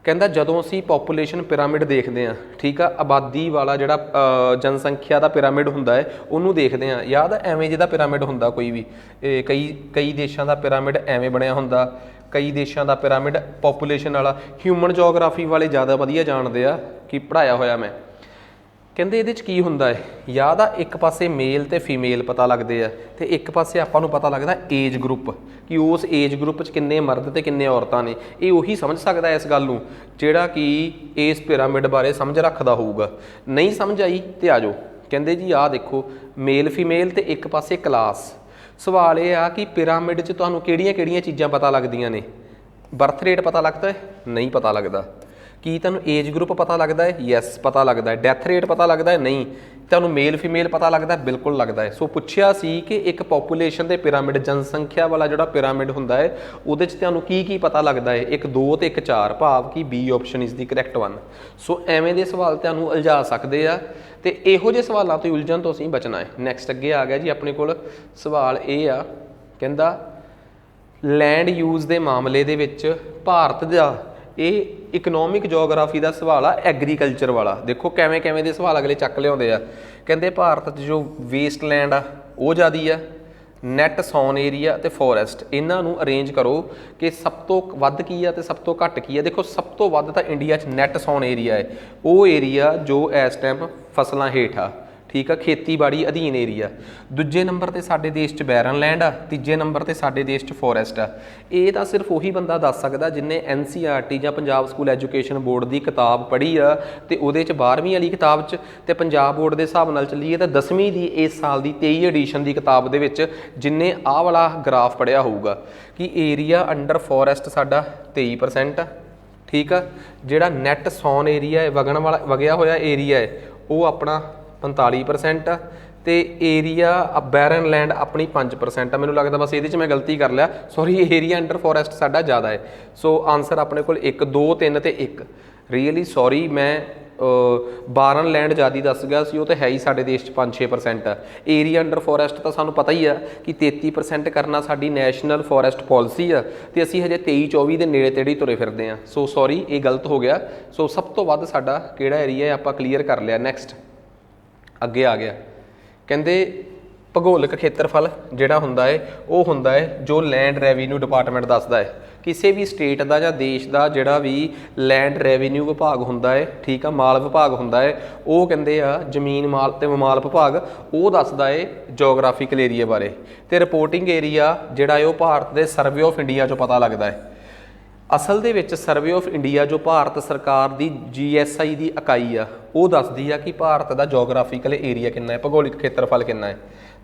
ਕਹਿੰਦਾ ਜਦੋਂ ਅਸੀਂ ਪੋਪੂਲੇਸ਼ਨ ਪਿਰਾਮਿਡ ਦੇਖਦੇ ਹਾਂ, ਠੀਕ ਆ, ਆਬਾਦੀ ਵਾਲਾ ਜਿਹੜਾ ਜਨਸੰਖਿਆ ਦਾ ਪਿਰਾਮਿਡ ਹੁੰਦਾ ਹੈ ਉਹਨੂੰ ਦੇਖਦੇ ਹਾਂ। ਯਾਦ ਆ ਐਵੇਂ ਜਿਹਦਾ ਪਿਰਾਮਿਡ ਹੁੰਦਾ ਕੋਈ ਵੀ, ਕਈ ਦੇਸ਼ਾਂ ਦਾ ਪਿਰਾਮਿਡ ਐਵੇਂ ਬਣਿਆ ਹੁੰਦਾ, ਕਈ ਦੇਸ਼ਾਂ ਦਾ ਪਿਰਾਮਿਡ ਪੋਪੂਲੇਸ਼ਨ ਵਾਲਾ। ਹਿਊਮਨ ਜੋਗਰਾਫੀ ਵਾਲੇ ਜ਼ਿਆਦਾ ਵਧੀਆ ਜਾਣਦੇ ਆ ਕਿ ਪੜ੍ਹਾਇਆ ਹੋਇਆ ਮੈਂ। ਕਹਿੰਦੇ ਇਹਦੇ 'ਚ ਕੀ ਹੁੰਦਾ ਹੈ, ਯਾਦ ਆ ਇੱਕ ਪਾਸੇ ਮੇਲ ਅਤੇ ਫੀਮੇਲ ਪਤਾ ਲੱਗਦੇ ਆ, ਅਤੇ ਇੱਕ ਪਾਸੇ ਆਪਾਂ ਨੂੰ ਪਤਾ ਲੱਗਦਾ ਏਜ ਗਰੁੱਪ, ਕਿ ਉਸ ਏਜ ਗਰੁੱਪ 'ਚ ਕਿੰਨੇ ਮਰਦ ਅਤੇ ਕਿੰਨੇ ਔਰਤਾਂ ਨੇ। ਇਹ ਉਹੀ ਸਮਝ ਸਕਦਾ ਇਸ ਗੱਲ ਨੂੰ ਜਿਹੜਾ ਕਿ ਇਸ ਪਿਰਾਮਿਡ ਬਾਰੇ ਸਮਝ ਰੱਖਦਾ ਹੋਊਗਾ। ਨਹੀਂ ਸਮਝ ਆਈ ਤੇ ਆ ਜਾਓ। ਕਹਿੰਦੇ ਜੀ ਆਹ ਦੇਖੋ ਮੇਲ ਫੀਮੇਲ ਅਤੇ ਇੱਕ ਪਾਸੇ ਕਲਾਸ। ਸਵਾਲ ਇਹ ਆ ਕਿ ਪਿਰਾਮਿਡ 'ਚ ਤੁਹਾਨੂੰ ਕਿਹੜੀਆਂ ਚੀਜ਼ਾਂ ਪਤਾ ਲੱਗਦੀਆਂ ਨੇ। ਬਰਥ ਰੇਟ ਪਤਾ ਲੱਗਦਾ ਹੈ? ਨਹੀਂ ਪਤਾ ਲੱਗਦਾ। ਕੀ ਤੁਹਾਨੂੰ ਏਜ ਗਰੁੱਪ ਪਤਾ ਲੱਗਦਾ ਹੈ? ਯੈਸ ਪਤਾ ਲੱਗਦਾ ਹੈ। ਡੈਥ ਰੇਟ ਪਤਾ ਲੱਗਦਾ ਹੈ? ਨਹੀਂ। ਤੁਹਾਨੂੰ ਮੇਲ ਫੀਮੇਲ ਪਤਾ ਲੱਗਦਾ? ਬਿਲਕੁਲ ਲੱਗਦਾ ਹੈ। ਸੋ ਪੁੱਛਿਆ ਸੀ ਕਿ ਇੱਕ ਪੋਪੂਲੇਸ਼ਨ ਦੇ ਪਿਰਾਮਿਡ, ਜਨਸੰਖਿਆ ਵਾਲਾ ਜਿਹੜਾ ਪਿਰਾਮਿਡ ਹੁੰਦਾ ਹੈ ਉਹਦੇ 'ਚ ਤੁਹਾਨੂੰ ਕੀ ਪਤਾ ਲੱਗਦਾ ਹੈ। 1 2 ਅਤੇ 1 4, ਭਾਵ ਕਿ B option is the correct one. So ਐਵੇਂ ਦੇ ਸਵਾਲ ਤੁਹਾਨੂੰ ਉਲਝਾ ਸਕਦੇ ਆ, ਅਤੇ ਇਹੋ ਜਿਹੇ ਸਵਾਲਾਂ ਤੋਂ ਉਲਝਣ ਤੋਂ ਅਸੀਂ ਬਚਣਾ ਹੈ। ਨੈਕਸਟ ਅੱਗੇ ਆ ਗਿਆ ਜੀ ਆਪਣੇ ਕੋਲ ਸਵਾਲ ਇਹ ਆ। ਕਹਿੰਦਾ ਲੈਂਡ ਯੂਜ਼ ਦੇ ਮਾਮਲੇ ਦੇ ਵਿੱਚ ਭਾਰਤ ਦਾ, ਇਹ ਇਕਨੋਮਿਕ ਜੋਗਰਾਫੀ ਦਾ ਸਵਾਲ ਆ, ਐਗਰੀਕਲਚਰ ਵਾਲਾ। ਦੇਖੋ ਕਿਵੇਂ ਦੇ ਸਵਾਲ ਅਗਲੇ ਚੱਕ ਲਿਆਉਂਦੇ ਆ। ਕਹਿੰਦੇ ਭਾਰਤ 'ਚ ਜੋ ਵੇਸਟ ਲੈਂਡ ਆ ਉਹ ਜ਼ਿਆਦਾ ਆ, ਨੈਟ ਸੌਨ ਏਰੀਆ ਅਤੇ ਫੋਰੈਸਟ। ਇਹਨਾਂ ਨੂੰ ਅਰੇਂਜ ਕਰੋ ਕਿ ਸਭ ਤੋਂ ਵੱਧ ਕੀ ਆ ਅਤੇ ਸਭ ਤੋਂ ਘੱਟ ਕੀ ਆ। ਦੇਖੋ ਸਭ ਤੋਂ ਵੱਧ ਤਾਂ ਇੰਡੀਆ 'ਚ ਨੈਟ ਸੌਨ ਏਰੀਆ ਹੈ, ਉਹ ਏਰੀਆ ਜੋ ਇਸ ਟਾਈਮ ਫਸਲਾਂ ਹੇਠ ਆ, ਠੀਕ ਆ, ਖੇਤੀਬਾੜੀ ਅਧੀਨ ਏਰੀਆ। ਦੂਜੇ ਨੰਬਰ 'ਤੇ ਸਾਡੇ ਦੇਸ਼ 'ਚ ਬੈਰਨ ਲੈਂਡ ਆ, ਤੀਜੇ ਨੰਬਰ 'ਤੇ ਸਾਡੇ ਦੇਸ਼ 'ਚ ਫੋਰੈਸਟ ਆ। ਇਹ ਤਾਂ ਸਿਰਫ ਉਹੀ ਬੰਦਾ ਦੱਸ ਸਕਦਾ ਜਿਹਨੇ NCERT ਜਾਂ ਪੰਜਾਬ ਸਕੂਲ ਐਜੂਕੇਸ਼ਨ ਬੋਰਡ ਦੀ ਕਿਤਾਬ ਪੜ੍ਹੀ ਆ, ਅਤੇ ਉਹਦੇ 'ਚ 12ਵੀਂ ਵਾਲੀ ਕਿਤਾਬ 'ਚ, ਅਤੇ ਪੰਜਾਬ ਬੋਰਡ ਦੇ ਹਿਸਾਬ ਨਾਲ ਚੱਲੀਏ ਤਾਂ 10ਵੀਂ ਦੀ ਇਸ ਸਾਲ ਦੀ 23 ਐਡੀਸ਼ਨ ਦੀ ਕਿਤਾਬ ਦੇ ਵਿੱਚ ਜਿਹਨੇ ਆਹ ਵਾਲਾ ਗ੍ਰਾਫ ਪੜ੍ਹਿਆ ਹੋਊਗਾ ਕਿ ਏਰੀਆ ਅੰਡਰ ਫੋਰੈਸਟ ਸਾਡਾ 23% ਆ, ਠੀਕ ਆ। ਜਿਹੜਾ ਨੈਟ ਸੌਨ ਏਰੀਆ ਹੈ, ਵਗਿਆ ਹੋਇਆ ਏਰੀਆ ਹੈ, ਉਹ ਆਪਣਾ 45% ਆ, ਅਤੇ ਏਰੀਆ ਬੈਰਨ ਲੈਂਡ ਆਪਣੀ 5% ਆ। ਮੈਨੂੰ ਲੱਗਦਾ ਬਸ ਇਹਦੇ 'ਚ ਮੈਂ ਗਲਤੀ ਕਰ ਲਿਆ, ਸੌਰੀ। ਏਰੀਆ ਅੰਡਰ ਫੋਰੈਸਟ ਸਾਡਾ ਜ਼ਿਆਦਾ ਹੈ। ਸੋ ਆਨਸਰ ਆਪਣੇ ਕੋਲ 1 2 3 ਅਤੇ 1। ਰੀਅਲੀ ਸੌਰੀ, ਮੈਂ ਬਾਰਨ ਲੈਂਡ ਜ਼ਿਆਦਾ ਦੱਸ ਗਿਆ ਸੀ, ਉਹ ਤਾਂ ਹੈ ਹੀ ਸਾਡੇ ਦੇਸ਼ 'ਚ 5-6% ਆ। ਏਰੀਆ ਅੰਡਰ ਫੋਰੈਸਟ ਤਾਂ ਸਾਨੂੰ ਪਤਾ ਹੀ ਆ ਕਿ 33% ਕਰਨਾ ਸਾਡੀ ਨੈਸ਼ਨਲ ਫੋਰੈਸਟ ਪਾਲਿਸੀ ਆ, ਅਤੇ ਅਸੀਂ ਹਜੇ 23-24 ਦੇ ਨੇੜੇ ਤੇੜੇ ਤੁਰੇ ਫਿਰਦੇ ਹਾਂ। ਸੋ ਸੌਰੀ, ਇਹ ਗਲਤ ਹੋ ਗਿਆ। ਸੋ ਸਭ ਤੋਂ ਵੱਧ ਸਾਡਾ ਕਿਹੜਾ ਏਰੀਆ ਹੈ ਆਪਾਂ ਕਲੀਅਰ ਕਰ ਲਿਆ। ਨੈਕਸਟ ਅੱਗੇ ਆ ਗਿਆ। ਕਹਿੰਦੇ ਭੂਗੋਲਿਕ ਖੇਤਰਫਲ ਜਿਹੜਾ ਹੁੰਦਾ ਹੈ ਉਹ ਹੁੰਦਾ ਹੈ ਜੋ ਲੈਂਡ ਰੈਵਨਿਊ ਡਿਪਾਰਟਮੈਂਟ ਦੱਸਦਾ ਹੈ। ਕਿਸੇ ਵੀ ਸਟੇਟ ਦਾ ਜਾਂ ਦੇਸ਼ ਦਾ ਜਿਹੜਾ ਵੀ ਲੈਂਡ ਰੈਵਨਿਊ ਵਿਭਾਗ ਹੁੰਦਾ ਹੈ, ਠੀਕ ਆ, ਮਾਲ ਵਿਭਾਗ ਹੁੰਦਾ ਹੈ, ਉਹ ਕਹਿੰਦੇ ਆ ਜ਼ਮੀਨ ਮਾਲ ਤੇ ਮਾਲ ਵਿਭਾਗ, ਉਹ ਦੱਸਦਾ ਹੈ ਜੋਗਰਾਫੀਕਲ ਏਰੀਆ ਬਾਰੇ। ਤੇ ਰਿਪੋਰਟਿੰਗ ਏਰੀਆ ਜਿਹੜਾ ਹੈ ਉਹ ਭਾਰਤ ਦੇ ਸਰਵੇ ਆਫ ਇੰਡੀਆ 'ਚੋਂ ਪਤਾ ਲੱਗਦਾ ਹੈ। ਅਸਲ ਦੇ ਵਿੱਚ ਸਰਵੇ ਆਫ ਇੰਡੀਆ ਜੋ ਭਾਰਤ ਸਰਕਾਰ ਦੀ GSI ਦੀ ਇਕਾਈ ਆ, ਉਹ ਦੱਸਦੀ ਆ ਕਿ ਭਾਰਤ ਦਾ ਜੋਗਰਾਫੀਕਲ ਏਰੀਆ ਕਿੰਨਾ ਹੈ, ਭੂਗੋਲਿਕ ਖੇਤਰਫਲ ਕਿੰਨਾ ਹੈ।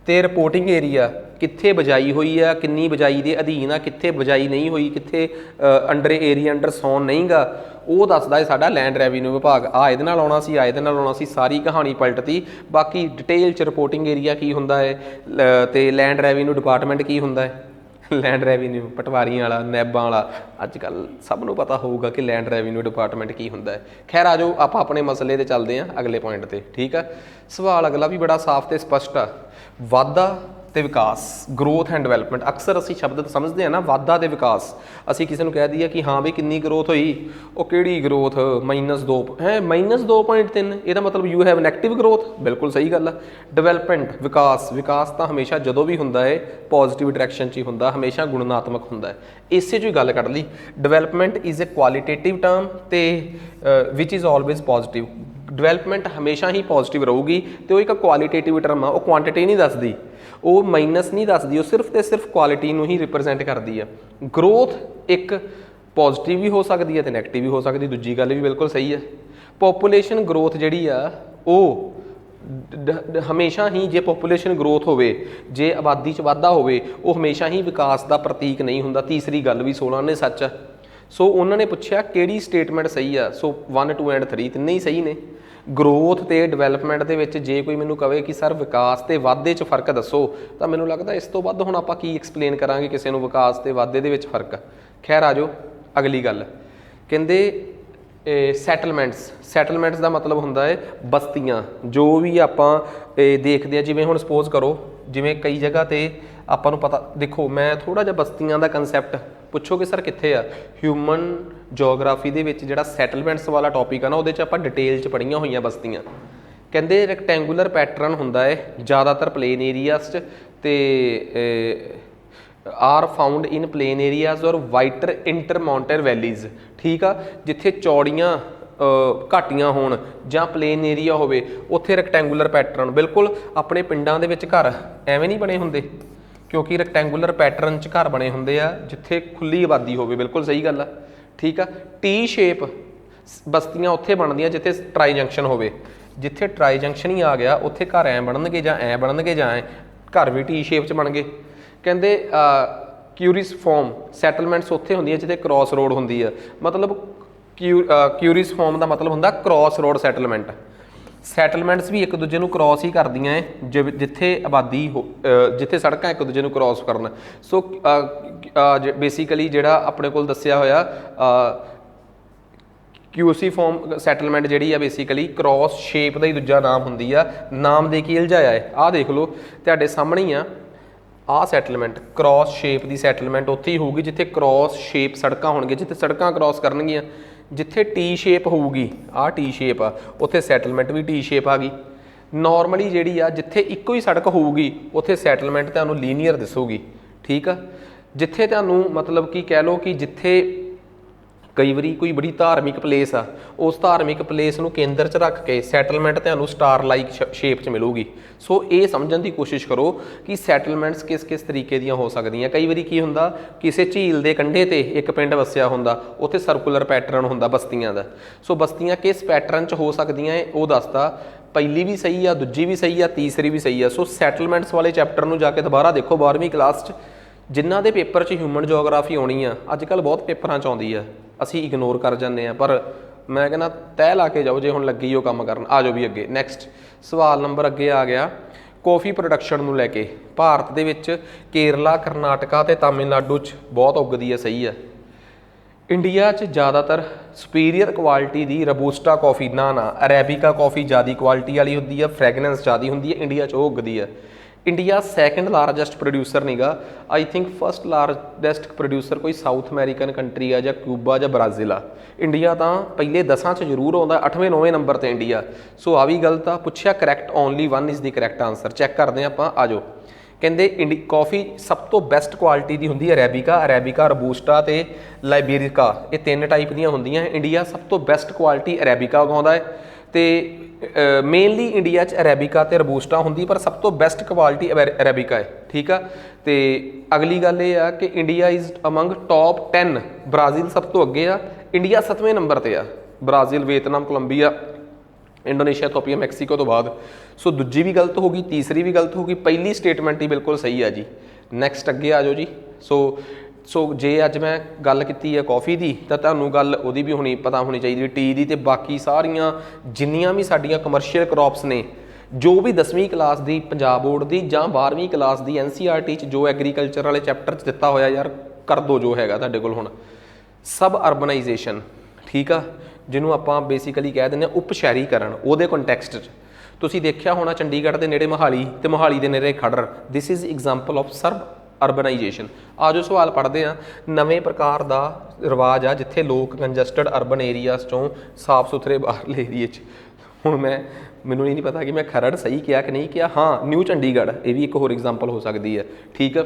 ਤੇ ਰਿਪੋਰਟਿੰਗ ਏਰੀਆ ਕਿੱਥੇ ਬਜਾਈ ਹੋਈ ਆ, ਕਿੰਨੀ ਬਜਾਈ ਦੇ ਅਧੀਨ ਆ, ਕਿੱਥੇ ਬਜਾਈ ਨਹੀਂ ਹੋਈ, ਕਿੱਥੇ ਅੰਡਰ ਏਰੀਆ ਅੰਡਰ ਸੌਨ ਨਹੀਂਗਾ, ਉਹ ਦੱਸਦਾ ਹੈ ਸਾਡਾ ਲੈਂਡ ਰੈਵਨਿਊ ਵਿਭਾਗ। ਆ ਇਹਦੇ ਨਾਲ ਆਉਣਾ ਸੀ, ਆ ਇਹਦੇ ਨਾਲ ਆਉਣਾ ਸੀ, ਸਾਰੀ ਕਹਾਣੀ ਪਲਟਤੀ। ਬਾਕੀ ਡਿਟੇਲ 'ਚ ਰਿਪੋਰਟਿੰਗ ਏਰੀਆ ਕੀ ਹੁੰਦਾ ਹੈ ਤੇ ਲੈਂਡ ਰੈਵਨਿਊ ਡਿਪਾਰਟਮੈਂਟ ਕੀ ਹੁੰਦਾ ਹੈ। ਲੈਂਡ ਰੈਵਨਿਊ ਪਟਵਾਰੀਆਂ ਵਾਲਾ, ਨੈਬਾਂ ਵਾਲਾ, ਅੱਜ ਕੱਲ੍ਹ ਸਭ ਨੂੰ ਪਤਾ ਹੋਊਗਾ ਕਿ ਲੈਂਡ ਰੈਵਨਿਊ ਡਿਪਾਰਟਮੈਂਟ ਕੀ ਹੁੰਦਾ ਹੈ। ਖੈਰ ਆ ਜਾਓ ਆਪਾਂ ਆਪਣੇ ਮਸਲੇ 'ਤੇ ਚੱਲਦੇ ਹਾਂ ਅਗਲੇ ਪੁਆਇੰਟ 'ਤੇ, ਠੀਕ ਆ। ਸਵਾਲ ਅਗਲਾ ਵੀ ਬੜਾ ਸਾਫ਼ ਤੇ ਸਪਸ਼ਟ ਆ। ਵਾਧਾ ਤੇ ਵਿਕਾਸ, ਗਰੋਥ ਐਂਡ ਡਿਵੈਲਪਮੈਂਟ। ਅਕਸਰ ਅਸੀਂ ਸ਼ਬਦ ਸਮਝਦੇ ਹਾਂ ਨਾ, ਵਾਧਾ ਤੇ ਵਿਕਾਸ। ਅਸੀਂ ਕਿਸੇ ਨੂੰ ਕਹਿ ਦਈਏ ਕਿ ਹਾਂ ਵੀ ਕਿੰਨੀ ਗਰੋਥ ਹੋਈ, ਉਹ ਕਿਹੜੀ ਗਰੋਥ, -2 ਹੈ, -2.3, ਇਹਦਾ ਮਤਲਬ ਯੂ ਹੈਵ ਨੈਗੇਟਿਵ ਗਰੋਥ। ਬਿਲਕੁਲ ਸਹੀ ਗੱਲ ਆ। ਡਿਵੈਲਪਮੈਂਟ, ਵਿਕਾਸ, ਵਿਕਾਸ ਤਾਂ ਹਮੇਸ਼ਾ ਜਦੋਂ ਵੀ ਹੁੰਦਾ ਹੈ ਪੋਜ਼ੀਟਿਵ ਡਾਇਰੈਕਸ਼ਨ 'ਚ ਹੀ ਹੁੰਦਾ, ਹਮੇਸ਼ਾ ਗੁਣਾਤਮਕ ਹੁੰਦਾ ਹੈ। ਇਸੇ 'ਚੋਂ ਹੀ ਗੱਲ ਕੱਢ ਲਈ। ਡਿਵੈਲਪਮੈਂਟ ਇਜ਼ ਅ ਕੁਆਲੀਟੇਟਿਵ ਟਰਮ ਤੇ ਵਿਚ ਇਜ਼ ਆਲਵੇਜ਼ ਪੋਜ਼ੀਟਿਵ। ਡਿਵੈਲਪਮੈਂਟ ਹਮੇਸ਼ਾ ਹੀ ਪੋਜ਼ੀਟਿਵ ਰਹੂਗੀ ਤੇ ਉਹ ਇੱਕ ਕੁਆਲੀਟੇਟਿਵ ਟਰਮ ਆ, ਉਹ ਕੁਆਂਟੀਟੀ ਨਹੀਂ ਦੱਸਦੀ, ਉਹ ਮਾਈਨਸ ਨਹੀਂ ਦੱਸਦੀ, ਉਹ ਸਿਰਫ ਤੇ ਸਿਰਫ ਕੁਆਲਿਟੀ ਨੂੰ ਹੀ ਰਿਪਰੈਜ਼ੈਂਟ ਕਰਦੀ ਆ। ਗਰੋਥ ਇੱਕ ਪੋਜ਼ਿਟਿਵ ਵੀ ਹੋ ਸਕਦੀ ਹੈ ਤੇ ਨੈਗੇਟਿਵ ਵੀ ਹੋ ਸਕਦੀ, ਦੂਜੀ ਗੱਲ ਵੀ ਬਿਲਕੁਲ ਸਹੀ ਹੈ। ਪੋਪੂਲੇਸ਼ਨ ਗਰੋਥ ਜਿਹੜੀ ਆ ਉਹ ਹਮੇਸ਼ਾ ਹੀ, ਜੇ ਪੋਪੂਲੇਸ਼ਨ ਗਰੋਥ ਹੋਵੇ, ਜੇ ਆਬਾਦੀ 'ਚ ਵਾਧਾ ਹੋਵੇ, ਉਹ ਹਮੇਸ਼ਾ ਹੀ ਵਿਕਾਸ ਦਾ ਪ੍ਰਤੀਕ ਨਹੀਂ ਹੁੰਦਾ। ਤੀਸਰੀ ਗੱਲ ਵੀ 16 ਨੇ ਸੱਚ ਆ। ਸੋ ਉਹਨਾਂ ਨੇ ਪੁੱਛਿਆ ਕਿਹੜੀ ਸਟੇਟਮੈਂਟ ਸਹੀ ਆ। ਸੋ 1, 2 ਐਂਡ 3 ਤਿੰਨੇ ਹੀ ਸਹੀ ਨੇ। ਗਰੋਥ ਤੇ ਡਿਵੈਲਪਮੈਂਟ ਦੇ ਵਿੱਚ ਜੇ ਕੋਈ ਮੈਨੂੰ ਕਵੇ ਕਿ ਸਰ ਵਿਕਾਸ ਤੇ ਵਾਧੇ 'ਚ ਫਰਕ ਦੱਸੋ, ਤਾਂ ਮੈਨੂੰ ਲੱਗਦਾ ਇਸ ਤੋਂ ਵੱਧ ਹੁਣ ਆਪਾਂ ਕੀ ਐਕਸਪਲੇਨ ਕਰਾਂਗੇ ਕਿਸੇ ਨੂੰ ਵਿਕਾਸ ਤੇ ਵਾਧੇ ਦੇ ਵਿੱਚ ਫਰਕ। ਖੈਰ ਆ ਜਾਓ ਅਗਲੀ ਗੱਲ। ਕਹਿੰਦੇ ਸੈਟਲਮੈਂਟਸ ਦਾ ਮਤਲਬ ਹੁੰਦਾ ਹੈ ਬਸਤੀਆਂ। ਜੋ ਵੀ ਆਪਾਂ ਦੇਖਦੇ ਹਾਂ, ਜਿਵੇਂ ਹੁਣ ਸਪੋਜ਼ ਕਰੋ, ਜਿਵੇਂ ਕਈ ਜਗ੍ਹਾ 'ਤੇ ਆਪਾਂ ਨੂੰ ਪਤਾ, ਦੇਖੋ ਮੈਂ ਥੋੜ੍ਹਾ ਜਿਹਾ ਬਸਤੀਆਂ ਦਾ ਕੰਸੈਪਟ ਪੁੱਛੋਗੇ ਸਰ ਕਿੱਥੇ ਆ, ਹਿਊਮਨ ਜੋਗਰਾਫੀ ਦੇ ਵਿੱਚ ਜਿਹੜਾ ਸੈਟਲਮੈਂਟਸ ਵਾਲਾ ਟੌਪਿਕ ਆ ਨਾ, ਉਹਦੇ 'ਚ ਆਪਾਂ ਡਿਟੇਲ 'ਚ ਪੜ੍ਹੀਆਂ ਹੋਈਆਂ ਬਸਤੀਆਂ। ਕਹਿੰਦੇ ਰੈਕਟੈਂਗੂਲਰ ਪੈਟਰਨ ਹੁੰਦਾ ਹੈ ਜ਼ਿਆਦਾਤਰ ਪਲੇਨ ਏਰੀਆਸ 'ਚ, ਤੇ ਆਰ ਫਾਊਂਡ ਇਨ ਪਲੇਨ ਏਰੀਆਜ਼ ਔਰ ਵਾਈਟਰ ਇੰਟਰਮਾਊਂਟੇਨ ਵੈਲੀਜ਼। ਠੀਕ ਆ, ਜਿੱਥੇ ਚੌੜੀਆਂ ਘਾਟੀਆਂ ਹੋਣ ਜਾਂ ਪਲੇਨ ਏਰੀਆ ਹੋਵੇ, ਉੱਥੇ ਰੈਕਟੈਂਗੂਲਰ ਪੈਟਰਨ। ਬਿਲਕੁਲ ਆਪਣੇ ਪਿੰਡਾਂ ਦੇ ਵਿੱਚ ਘਰ ਐਵੇਂ ਨਹੀਂ ਬਣੇ ਹੁੰਦੇ, ਕਿਉਂਕਿ ਰੈਕਟੈਂਗੂਲਰ ਪੈਟਰਨ 'ਚ ਘਰ ਬਣੇ ਹੁੰਦੇ ਆ ਜਿੱਥੇ ਖੁੱਲੀ ਆਬਾਦੀ ਹੋਵੇ। ਬਿਲਕੁਲ ਸਹੀ ਗੱਲ ਆ। ਠੀਕ ਆ, ਟੀ ਸ਼ੇਪ ਬਸਤੀਆਂ ਉੱਥੇ ਬਣਦੀਆਂ ਜਿੱਥੇ ਟਰਾਈ ਜੰਕਸ਼ਨ ਹੋਵੇ। ਜਿੱਥੇ ਟਰਾਈ ਜੰਕਸ਼ਨ ਹੀ ਆ ਗਿਆ, ਉੱਥੇ ਘਰ ਐਂ ਬਣਨਗੇ ਜਾਂ ਐਂ ਬਣਨਗੇ ਜਾਂ ਐਂ, ਘਰ ਵੀ ਟੀ ਸ਼ੇਪ 'ਚ ਬਣ ਗਏ। ਕਹਿੰਦੇ ਕਿਊਰਿਸ ਫਾਰਮ ਸੈਟਲਮੈਂਟਸ ਉੱਥੇ ਹੁੰਦੀਆਂ ਜਿੱਥੇ ਕ੍ਰੋਸ ਰੋਡ ਹੁੰਦੀ ਆ। ਮਤਲਬ ਕਿਊਰਿਸ ਫਾਰਮ ਦਾ ਮਤਲਬ ਹੁੰਦਾ ਕ੍ਰੋਸ ਰੋਡ ਸੈਟਲਮੈਂਟ। ਸੈਟਲਮੈਂਟਸ ਵੀ ਇੱਕ ਦੂਜੇ ਨੂੰ ਕ੍ਰੋਸ ਹੀ ਕਰਦੀਆਂ ਹੈ, ਜਿੱਥੇ ਆਬਾਦੀ ਜਿੱਥੇ ਸੜਕਾਂ ਇੱਕ ਦੂਜੇ ਨੂੰ ਕ੍ਰੋਸ ਕਰਨ। ਸੋ ਬੇਸਿਕਲੀ ਜਿਹੜਾ ਆਪਣੇ ਕੋਲ ਦੱਸਿਆ ਹੋਇਆ ਕਿਊਸੀ ਫਾਰਮ ਸੈਟਲਮੈਂਟ ਜਿਹੜੀ ਆ ਬੇਸਿਕਲੀ ਕ੍ਰੋਸ ਸ਼ੇਪ ਦਾ ਹੀ ਦੂਜਾ ਨਾਮ ਹੁੰਦੀ ਆ। ਨਾਮ ਦੇ ਕੇ ਉਲਝਾਇਆ ਹੈ। ਆਹ ਦੇਖ ਲਓ ਤੁਹਾਡੇ ਸਾਹਮਣੇ ਹੀ ਆ, ਆਹ ਸੈਟਲਮੈਂਟ ਕ੍ਰੋਸ ਸ਼ੇਪ ਦੀ ਸੈਟਲਮੈਂਟ ਉੱਥੇ ਹੀ ਹੋਊਗੀ ਜਿੱਥੇ ਕ੍ਰੋਸ ਸ਼ੇਪ ਸੜਕਾਂ ਹੋਣਗੀਆਂ, ਜਿੱਥੇ ਸੜਕਾਂ ਕ੍ਰੋਸ ਕਰਨਗੀਆਂ। ਜਿੱਥੇ ਟੀ ਸ਼ੇਪ ਹੋਊਗੀ, ਆਹ ਟੀ ਸ਼ੇਪ ਆ, ਉੱਥੇ ਸੈਟਲਮੈਂਟ ਵੀ ਟੀ ਸ਼ੇਪ ਆ ਗਈ। ਨੋਰਮਲੀ ਜਿਹੜੀ ਆ ਜਿੱਥੇ ਇੱਕੋ ਹੀ ਸੜਕ ਹੋਊਗੀ, ਉੱਥੇ ਸੈਟਲਮੈਂਟ ਤੁਹਾਨੂੰ ਲੀਨੀਅਰ ਦਿਸੂਗੀ। ਠੀਕ ਆ, ਜਿੱਥੇ ਤੁਹਾਨੂੰ ਮਤਲਬ ਕਿ ਕਹਿ ਲਓ ਕਿ ਜਿੱਥੇ ਕਈ ਵਾਰੀ ਕੋਈ ਬੜੀ ਧਾਰਮਿਕ ਪਲੇਸ ਆ, ਉਸ ਧਾਰਮਿਕ ਪਲੇਸ ਨੂੰ ਕੇਂਦਰ 'ਚ ਰੱਖ ਕੇ ਸੈਟਲਮੈਂਟ ਤੁਹਾਨੂੰ ਸਟਾਰ ਲਾਈਕ ਸ਼ੇਪ 'ਚ ਮਿਲੂਗੀ। ਸੋ ਇਹ ਸਮਝਣ ਦੀ ਕੋਸ਼ਿਸ਼ ਕਰੋ ਕਿ ਸੈਟਲਮੈਂਟਸ ਕਿਸ ਕਿਸ ਤਰੀਕੇ ਦੀਆਂ ਹੋ ਸਕਦੀਆਂ। ਕਈ ਵਾਰੀ ਕੀ ਹੁੰਦਾ, ਕਿਸੇ ਝੀਲ ਦੇ ਕੰਢੇ 'ਤੇ ਇੱਕ ਪਿੰਡ ਵਸਿਆ ਹੁੰਦਾ, ਉੱਥੇ ਸਰਕੂਲਰ ਪੈਟਰਨ ਹੁੰਦਾ ਬਸਤੀਆਂ ਦਾ। ਸੋ ਬਸਤੀਆਂ ਕਿਸ ਪੈਟਰਨ 'ਚ ਹੋ ਸਕਦੀਆਂ ਹੈ ਉਹ ਦੱਸਦਾ। ਪਹਿਲੀ ਵੀ ਸਹੀ ਆ, ਦੂਜੀ ਵੀ ਸਹੀ ਆ, ਤੀਸਰੀ ਵੀ ਸਹੀ ਆ। ਸੋ ਸੈਟਲਮੈਂਟਸ ਵਾਲੇ ਚੈਪਟਰ ਨੂੰ ਜਾ ਕੇ ਦੁਬਾਰਾ ਦੇਖੋ 12ਵੀਂ ਕਲਾਸ 'ਚ। ਜਿਨ੍ਹਾਂ ਦੇ ਪੇਪਰ 'ਚ ਹਿਊਮਨ ਜੋਗਰਾਫੀ ਆਉਣੀ ਆ, ਅੱਜ ਕੱਲ੍ਹ ਬਹੁਤ ਪੇਪਰਾਂ 'ਚ ਆਉਂਦੀ ਆ, ਅਸੀਂ ਇਗਨੋਰ ਕਰ ਜਾਂਦੇ ਹਾਂ, ਪਰ ਮੈਂ ਕਹਿੰਦਾ ਤੈਅ ਲਾ ਕੇ ਜਾਓ ਜੇ ਹੁਣ ਲੱਗੀ ਉਹ ਕੰਮ ਕਰਨ। ਆ ਜਾਓ ਵੀ ਅੱਗੇ। ਨੈਕਸਟ ਸਵਾਲ ਨੰਬਰ ਅੱਗੇ ਆ ਗਿਆ ਕੌਫੀ ਪ੍ਰੋਡਕਸ਼ਨ ਨੂੰ ਲੈ ਕੇ। ਭਾਰਤ ਦੇ ਵਿੱਚ ਕੇਰਲਾ, ਕਰਨਾਟਕਾ ਅਤੇ ਤਾਮਿਲਨਾਡੂ 'ਚ ਬਹੁਤ ਉੱਗਦੀ ਹੈ। ਸਹੀ ਹੈ। ਇੰਡੀਆ 'ਚ ਜ਼ਿਆਦਾਤਰ ਸੁਪੀਰੀਅਰ ਕੁਆਲਿਟੀ ਦੀ ਰਬੂਸਟਾ ਕੌਫੀ, ਨਾ ਅਰੈਬਿਕਾ ਕੌਫੀ ਜ਼ਿਆਦਾ ਕੁਆਲਿਟੀ ਵਾਲੀ ਹੁੰਦੀ ਹੈ, ਫਰੈਗਨੈਂਸ ਜ਼ਿਆਦਾ ਹੁੰਦੀ ਹੈ, ਇੰਡੀਆ 'ਚ ਉਹ ਉੱਗਦੀ ਹੈ। ਇੰਡੀਆ ਸੈਕਿੰਡ ਲਾਰਜੈਸਟ ਪ੍ਰੋਡਿਊਸਰ ਨੀਗਾ, I think first largest producer ਕੋਈ ਸਾਊਥ ਅਮੈਰੀਕਨ ਕੰਟਰੀ ਆ ਜਾਂ ਕਿਊਬਾ ਜਾਂ ਬ੍ਰਾਜ਼ੀਲ ਆ। ਇੰਡੀਆ ਤਾਂ ਪਹਿਲੇ 10 'ਚ ਜ਼ਰੂਰ ਆਉਂਦਾ, 8ਵੇਂ 9ਵੇਂ ਨੰਬਰ 'ਤੇ ਇੰਡੀਆ। ਸੋ ਆ ਵੀ ਗਲਤ ਆ। ਪੁੱਛਿਆ correct only 1 is the correct answer. Check ਕਰਦੇ ਹਾਂ ਆਪਾਂ, ਆ ਜਾਓ। ਕਹਿੰਦੇ ਕਾਫੀ ਸਭ ਤੋਂ ਬੈਸਟ ਕੁਆਲਿਟੀ ਦੀ ਹੁੰਦੀ ਹੈ ਅਰੈਬਿਕਾ ਰੋਬੂਸਟਾ ਤੇ ਲਾਈਬੇਰਿਕਾ, ਇਹ 3 ਟਾਈਪ ਦੀਆਂ ਹੁੰਦੀਆਂ। ਇੰਡੀਆ ਸਭ ਤੋਂ ਬੈਸਟ ਕੁਆਲਿਟੀ ਅਰੈਬਿਕਾ ਉਗਾਉਂਦਾ ਹੈ ਤੇ ਮੇਨਲੀ ਇੰਡੀਆ 'ਚ ਅਰੈਬਿਕਾ ਤੇ ਰੋਬੂਸਟਾ ਹੁੰਦੀ, ਪਰ ਸਭ ਤੋਂ ਬੈਸਟ ਕੁਆਲਿਟੀ ਅਰੈਬਿਕਾ ਹੈ, ਠੀਕ ਆ। ਤੇ ਅਗਲੀ ਗੱਲ ਇਹ ਆ ਕਿ India is among top 10, Brazil ਸਭ ਤੋਂ ਅੱਗੇ ਆ, ਇੰਡੀਆ 7ਵੇਂ ਨੰਬਰ ਤੇ ਆ, Brazil, Vietnam, Colombia, Indonesia, Ethiopia, Mexico ਤੋਂ ਬਾਅਦ। ਸੋ ਦੂਜੀ ਵੀ ਗਲਤ ਹੋ ਗਈ, ਤੀਸਰੀ ਵੀ ਗਲਤ ਹੋ ਗਈ, ਪਹਿਲੀ ਸਟੇਟਮੈਂਟ ਹੀ ਬਿਲਕੁਲ ਸਹੀ ਆ ਜੀ। ਨੈਕਸਟ ਅੱਗੇ ਆ ਜਾਓ ਜੀ। ਸੋ ਜੇ ਅੱਜ ਮੈਂ ਗੱਲ ਕੀਤੀ ਹੈ ਕੌਫੀ ਦੀ, ਤਾਂ ਤੁਹਾਨੂੰ ਗੱਲ ਉਹਦੀ ਵੀ ਪਤਾ ਹੋਣੀ ਚਾਹੀਦੀ, ਟੀ ਦੀ, ਤੇ ਬਾਕੀ ਸਾਰੀਆਂ ਜਿੰਨੀਆਂ ਵੀ ਸਾਡੀਆਂ ਕਮਰਸ਼ੀਅਲ ਕ੍ਰੌਪਸ ਨੇ, ਜੋ ਵੀ 10ਵੀਂ ਕਲਾਸ ਦੀ ਪੰਜਾਬ ਬੋਰਡ ਦੀ ਜਾਂ 12ਵੀਂ ਕਲਾਸ ਦੀ NCERT 'ਚ ਜੋ ਐਗਰੀਕਲਚਰ ਵਾਲੇ ਚੈਪਟਰ 'ਚ ਦਿੱਤਾ ਹੋਇਆ, ਯਾਰ ਕਰ ਦਿਓ ਜੋ ਹੈਗਾ ਤੁਹਾਡੇ ਕੋਲ। ਹੁਣ ਸਬ ਅਰਬਨਾਈਜੇਸ਼ਨ, ਠੀਕ ਆ, ਜਿਹਨੂੰ ਆਪਾਂ ਬੇਸਿਕਲੀ ਕਹਿ ਦਿੰਦੇ ਹਾਂ ਉਪ ਸ਼ਹਿਰੀਕਰਨ, ਉਹਦੇ ਕੰਟੈਕਸਟ 'ਚ ਤੁਸੀਂ ਦੇਖਿਆ ਹੋਣਾ ਚੰਡੀਗੜ੍ਹ ਦੇ ਨੇੜੇ ਮੋਹਾਲੀ ਤੇ ਮੋਹਾਲੀ ਦੇ ਨੇੜੇ ਖੜਰ, ਦਿਸ ਇਜ਼ ਐਗਜ਼ਾਮਪਲ ਆਫ ਸਰਬ ਅਰਬਨਾਈਜੇਸ਼ਨ। ਆ ਜੋ ਸਵਾਲ ਪੜ੍ਹਦੇ ਆ, ਨਵੇਂ ਪ੍ਰਕਾਰ ਦਾ ਰਿਵਾਜ ਆ ਜਿੱਥੇ ਲੋਕ ਕੰਜਸਟਡ ਅਰਬਨ ਏਰੀਆਜ਼ 'ਚੋਂ ਸਾਫ ਸੁਥਰੇ ਬਾਹਰਲੇ ਏਰੀਏ 'ਚ। ਹੁਣ ਮੈਨੂੰ ਇਹ ਨਹੀਂ ਪਤਾ ਕਿ ਮੈਂ ਖਰੜ ਸਹੀ ਕਿਹਾ ਕਿ ਨਹੀਂ ਕਿਹਾ, ਹਾਂ ਨਿਊ ਚੰਡੀਗੜ੍ਹ ਇਹ ਵੀ ਇੱਕ ਹੋਰ ਐਗਜ਼ਾਮਪਲ ਹੋ ਸਕਦੀ ਹੈ, ਠੀਕ ਆ।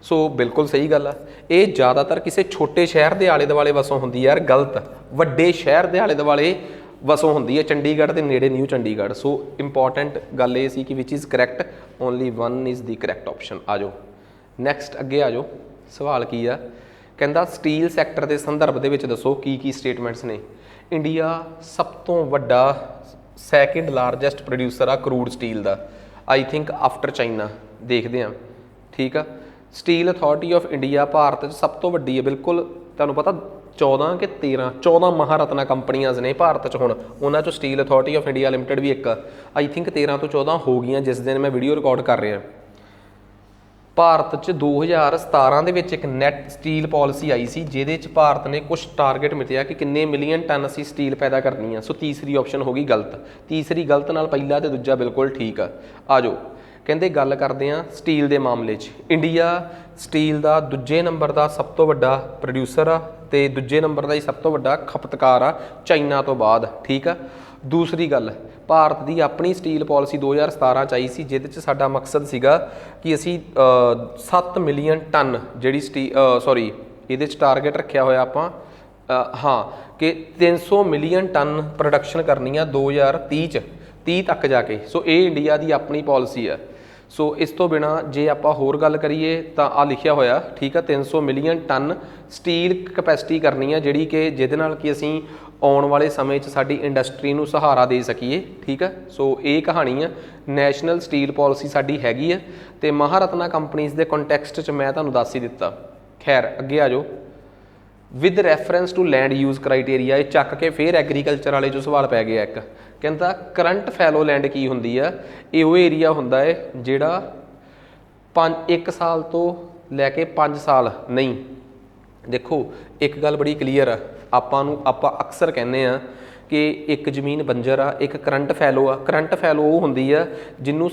ਸੋ ਬਿਲਕੁਲ ਸਹੀ ਗੱਲ ਆ। ਇਹ ਜ਼ਿਆਦਾਤਰ ਕਿਸੇ ਛੋਟੇ ਸ਼ਹਿਰ ਦੇ ਆਲੇ ਦੁਆਲੇ ਵਸੋਂ ਹੁੰਦੀ ਯਾਰ, ਗਲਤ। ਵੱਡੇ ਸ਼ਹਿਰ ਦੇ ਆਲੇ ਦੁਆਲੇ ਵਸੋਂ ਹੁੰਦੀ ਹੈ, ਚੰਡੀਗੜ੍ਹ ਦੇ ਨੇੜੇ ਨਿਊ ਚੰਡੀਗੜ੍ਹ। ਸੋ ਇੰਪੋਰਟੈਂਟ ਗੱਲ ਇਹ ਸੀ ਕਿ which is correct, only 1 is the correct option. ਆ ਜਾਓ ਨੈਕਸਟ, ਅੱਗੇ ਆ ਜਾਓ। ਸਵਾਲ ਕੀ ਆ, ਕਹਿੰਦਾ ਸਟੀਲ ਸੈਕਟਰ ਦੇ ਸੰਦਰਭ ਦੇ ਵਿੱਚ ਦੱਸੋ ਕੀ ਸਟੇਟਮੈਂਟਸ ਨੇ। ਇੰਡੀਆ ਸਭ ਤੋਂ ਵੱਡਾ ਸੈਕਿੰਡ ਲਾਰਜੈਸਟ ਪ੍ਰੋਡਿਊਸਰ ਆ crude steel the, I think after China, ਦੇਖਦੇ ਹਾਂ, ਠੀਕ ਆ। Steel authority of India Bharat 'ਚ ਸਭ ਤੋਂ ਵੱਡੀ ਹੈ, ਬਿਲਕੁਲ ਤੁਹਾਨੂੰ ਪਤਾ 14 ਕਿ 14 ਮਹਾਰਤਨਾ ਕੰਪਨੀਆਂ ਨੇ ਭਾਰਤ 'ਚ ਹੁਣ, ਉਹਨਾਂ 'ਚੋਂ steel authority of India limited ਵੀ ਇੱਕ, ਆਈ ਥਿੰਕ 13 ਤੋਂ 14 ਹੋ ਗਈਆਂ ਜਿਸ ਦਿਨ ਮੈਂ ਵੀਡੀਓ ਰਿਕਾਰਡ ਕਰ ਰਿਹਾ। ਭਾਰਤ 'ਚ 2017 ਦੇ ਵਿੱਚ ਇੱਕ ਨੈਟ ਸਟੀਲ ਪਾਲਿਸੀ ਆਈ ਸੀ, ਜਿਹਦੇ 'ਚ ਭਾਰਤ ਨੇ ਕੁਛ ਟਾਰਗੇਟ ਮਿਥਿਆ ਕਿ ਕਿੰਨੇ ਮਿਲੀਅਨ ਟਨ ਅਸੀਂ ਸਟੀਲ ਪੈਦਾ ਕਰਨੀ ਆ। ਸੋ ਤੀਸਰੀ ਆਪਸ਼ਨ ਹੋ ਗਈ ਗਲਤ, ਤੀਸਰੀ ਗਲਤ ਨਾਲ ਪਹਿਲਾ ਤੇ ਦੂਜਾ ਬਿਲਕੁਲ ਠੀਕ ਆ। ਆ ਜਾਓ, ਕਹਿੰਦੇ ਗੱਲ ਕਰਦੇ ਆ ਸਟੀਲ ਦੇ ਮਾਮਲੇ 'ਚ। ਇੰਡੀਆ ਸਟੀਲ ਦਾ ਦੂਜੇ ਨੰਬਰ ਦਾ ਸਭ ਤੋਂ ਵੱਡਾ ਪ੍ਰੋਡਿਊਸਰ ਆ ਤੇ ਦੂਜੇ ਨੰਬਰ ਦਾ ਹੀ ਸਭ ਤੋਂ ਵੱਡਾ ਖਪਤਕਾਰ ਆ ਚਾਈਨਾ ਤੋਂ ਬਾਅਦ, ਠੀਕ ਆ। ਦੂਸਰੀ ਗੱਲ, ਭਾਰਤ ਦੀ ਆਪਣੀ ਸਟੀਲ ਪਾਲਿਸੀ 2017 'ਚ ਆਈ ਸੀ, ਜਿਹਦੇ 'ਚ ਸਾਡਾ ਮਕਸਦ ਸੀਗਾ ਕਿ ਅਸੀਂ 7 ਮਿਲੀਅਨ ਟਨ ਜਿਹੜੀ ਇਹਦੇ 'ਚ ਟਾਰਗੇਟ ਰੱਖਿਆ ਹੋਇਆ ਆਪਾਂ, ਹਾਂ, ਕਿ 300 ਮਿਲੀਅਨ ਟਨ ਪ੍ਰੋਡਕਸ਼ਨ ਕਰਨੀ ਆ 2030 ਤੱਕ ਜਾ ਕੇ। ਸੋ ਇਹ ਇੰਡੀਆ ਦੀ ਆਪਣੀ ਪਾਲਿਸੀ ਆ। ਸੋ ਇਸ ਤੋਂ ਬਿਨਾਂ ਜੇ ਆਪਾਂ ਹੋਰ ਗੱਲ ਕਰੀਏ ਤਾਂ ਆ ਲਿਖਿਆ ਹੋਇਆ, ਠੀਕ ਆ, 300 ਮਿਲੀਅਨ ਟਨ ਸਟੀਲ ਕਪੈਸਿਟੀ ਕਰਨੀ ਆ, ਜਿਹੜੀ ਕਿ ਜਿਹਦੇ ਨਾਲ ਕਿ ਅਸੀਂ ਆਉਣ ਵਾਲੇ ਸਮੇਂ 'ਚ ਸਾਡੀ ਇੰਡਸਟਰੀ ਨੂੰ ਸਹਾਰਾ ਦੇ ਸਕੀਏ, ਠੀਕ ਆ। ਸੋ ਇਹ ਕਹਾਣੀ ਆ, ਨੈਸ਼ਨਲ ਸਟੀਲ ਪਾਲਿਸੀ ਸਾਡੀ ਹੈਗੀ ਆ ਤੇ ਮਹਾਰਤਨਾ ਕੰਪਨੀਜ਼ ਦੇ ਕੰਟੈਕਸਟ 'ਚ ਮੈਂ ਤੁਹਾਨੂੰ ਦੱਸ ਹੀ ਦਿੱਤਾ। ਖੈਰ ਅੱਗੇ ਆ ਜਾਓ। With reference to land use criteria, ਇਹ ਚੱਕ ਕੇ ਫਿਰ ਐਗਰੀਕਲਚਰ ਵਾਲੇ 'ਚੋਂ ਸਵਾਲ ਪੈ ਗਿਆ ਇੱਕ। ਕਹਿੰਦਾ ਕਰੰਟ ਫੈਲੋ ਲੈਂਡ ਕੀ ਹੁੰਦੀ ਆ? ਇਹ ਉਹ ਏਰੀਆ ਹੁੰਦਾ ਹੈ ਜਿਹੜਾ 1 ਸਾਲ ਤੋਂ ਲੈ ਕੇ 5 ਸਾਲ ਨਹੀਂ। ਦੇਖੋ ਇੱਕ ਗੱਲ ਬੜੀ ਕਲੀਅਰ ਆ, ਆਪਾਂ ਅਕਸਰ ਕਹਿੰਦੇ ਆ ਕਿ ਇੱਕ ਜ਼ਮੀਨ ਬੰਜਰ ਆ, ਇੱਕ ਕਰੰਟ ਫੈਲੋ ਆ। ਕਰੰਟ ਫੈਲੋ ਉਹ ਹੁੰਦੀ ਆ ਜਿਹਨੂੰ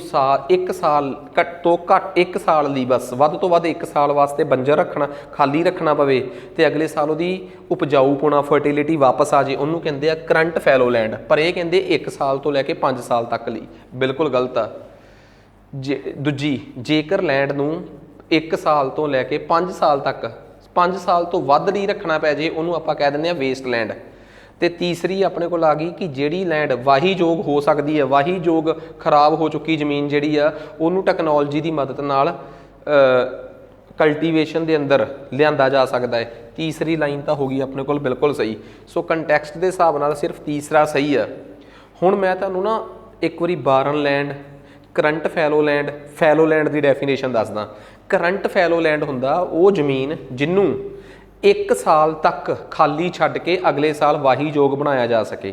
1 ਸਾਲ ਘੱਟ ਤੋਂ ਘੱਟ 1 ਸਾਲ ਲਈ, ਬਸ ਵੱਧ ਤੋਂ ਵੱਧ 1 ਸਾਲ ਵਾਸਤੇ ਬੰਜਰ ਖਾਲੀ ਰੱਖਣਾ ਪਵੇ ਤੇ ਅਗਲੇ ਸਾਲ ਉਹਦੀ ਉਪਜਾਊਪੁਣਾ ਫਰਟੀਲਿਟੀ ਵਾਪਸ ਆ ਜੇ, ਉਹਨੂੰ ਕਹਿੰਦੇ ਆ ਕਰੰਟ ਫੈਲੋ ਲੈਂਡ। ਪਰ ਇਹ ਕਹਿੰਦੇ 1 ਸਾਲ ਤੋਂ ਲੈ ਕੇ 5 ਸਾਲ ਤੱਕ ਲਈ, ਬਿਲਕੁਲ ਗਲਤ ਆ। ਦੂਜੀ, ਜੇਕਰ ਲੈਂਡ ਨੂੰ 1 ਸਾਲ ਤੋਂ ਲੈ ਕੇ 5 ਸਾਲ ਤੱਕ, 5 ਸਾਲ ਤੋਂ ਵੱਧ ਨਹੀਂ ਰੱਖਣਾ ਪੈ ਜੇ, ਉਹਨੂੰ ਆਪਾਂ ਕਹਿ ਦਿੰਦੇ ਆ ਵੇਸਟ ਲੈਂਡ। ਤੇ ਤੀਸਰੀ ਆਪਣੇ ਕੋਲ ਆ ਗਈ ਕਿ ਜਿਹੜੀ ਲੈਂਡ ਵਾਹੀਯੋਗ ਹੋ ਸਕਦੀ ਹੈ, ਵਾਹੀਯੋਗ ਖਰਾਬ ਹੋ ਚੁੱਕੀ ਜ਼ਮੀਨ ਜਿਹੜੀ ਆ, ਉਹਨੂੰ ਟੈਕਨੋਲੋਜੀ ਦੀ ਮਦਦ ਨਾਲ ਕਲਟੀਵੇਸ਼ਨ ਦੇ ਅੰਦਰ ਲਿਆਂਦਾ ਜਾ ਸਕਦਾ ਹੈ। ਤੀਸਰੀ ਲਾਈਨ ਤਾਂ ਹੋ ਗਈ ਆਪਣੇ ਕੋਲ ਬਿਲਕੁਲ ਸਹੀ। ਸੋ ਕੰਟੈਕਸਟ ਦੇ ਹਿਸਾਬ ਨਾਲ ਸਿਰਫ ਤੀਸਰਾ ਸਹੀ ਆ। ਹੁਣ ਮੈਂ ਤੁਹਾਨੂੰ ਨਾ ਇੱਕ ਵਾਰੀ ਬਾਰਨ ਲੈਂਡ, ਕਰੰਟ ਫੈਲੋ ਲੈਂਡ ਦੀ ਡੈਫੀਨੇਸ਼ਨ ਦੱਸਦਾ। ਕਰੰਟ ਫੈਲੋ ਲੈਂਡ ਹੁੰਦਾ ਉਹ ਜ਼ਮੀਨ ਜਿਹਨੂੰ 1 ਸਾਲ ਤੱਕ ਖਾਲੀ ਛੱਡ ਕੇ ਅਗਲੇ ਸਾਲ ਵਾਹੀਯੋਗ ਬਣਾਇਆ ਜਾ ਸਕੇ,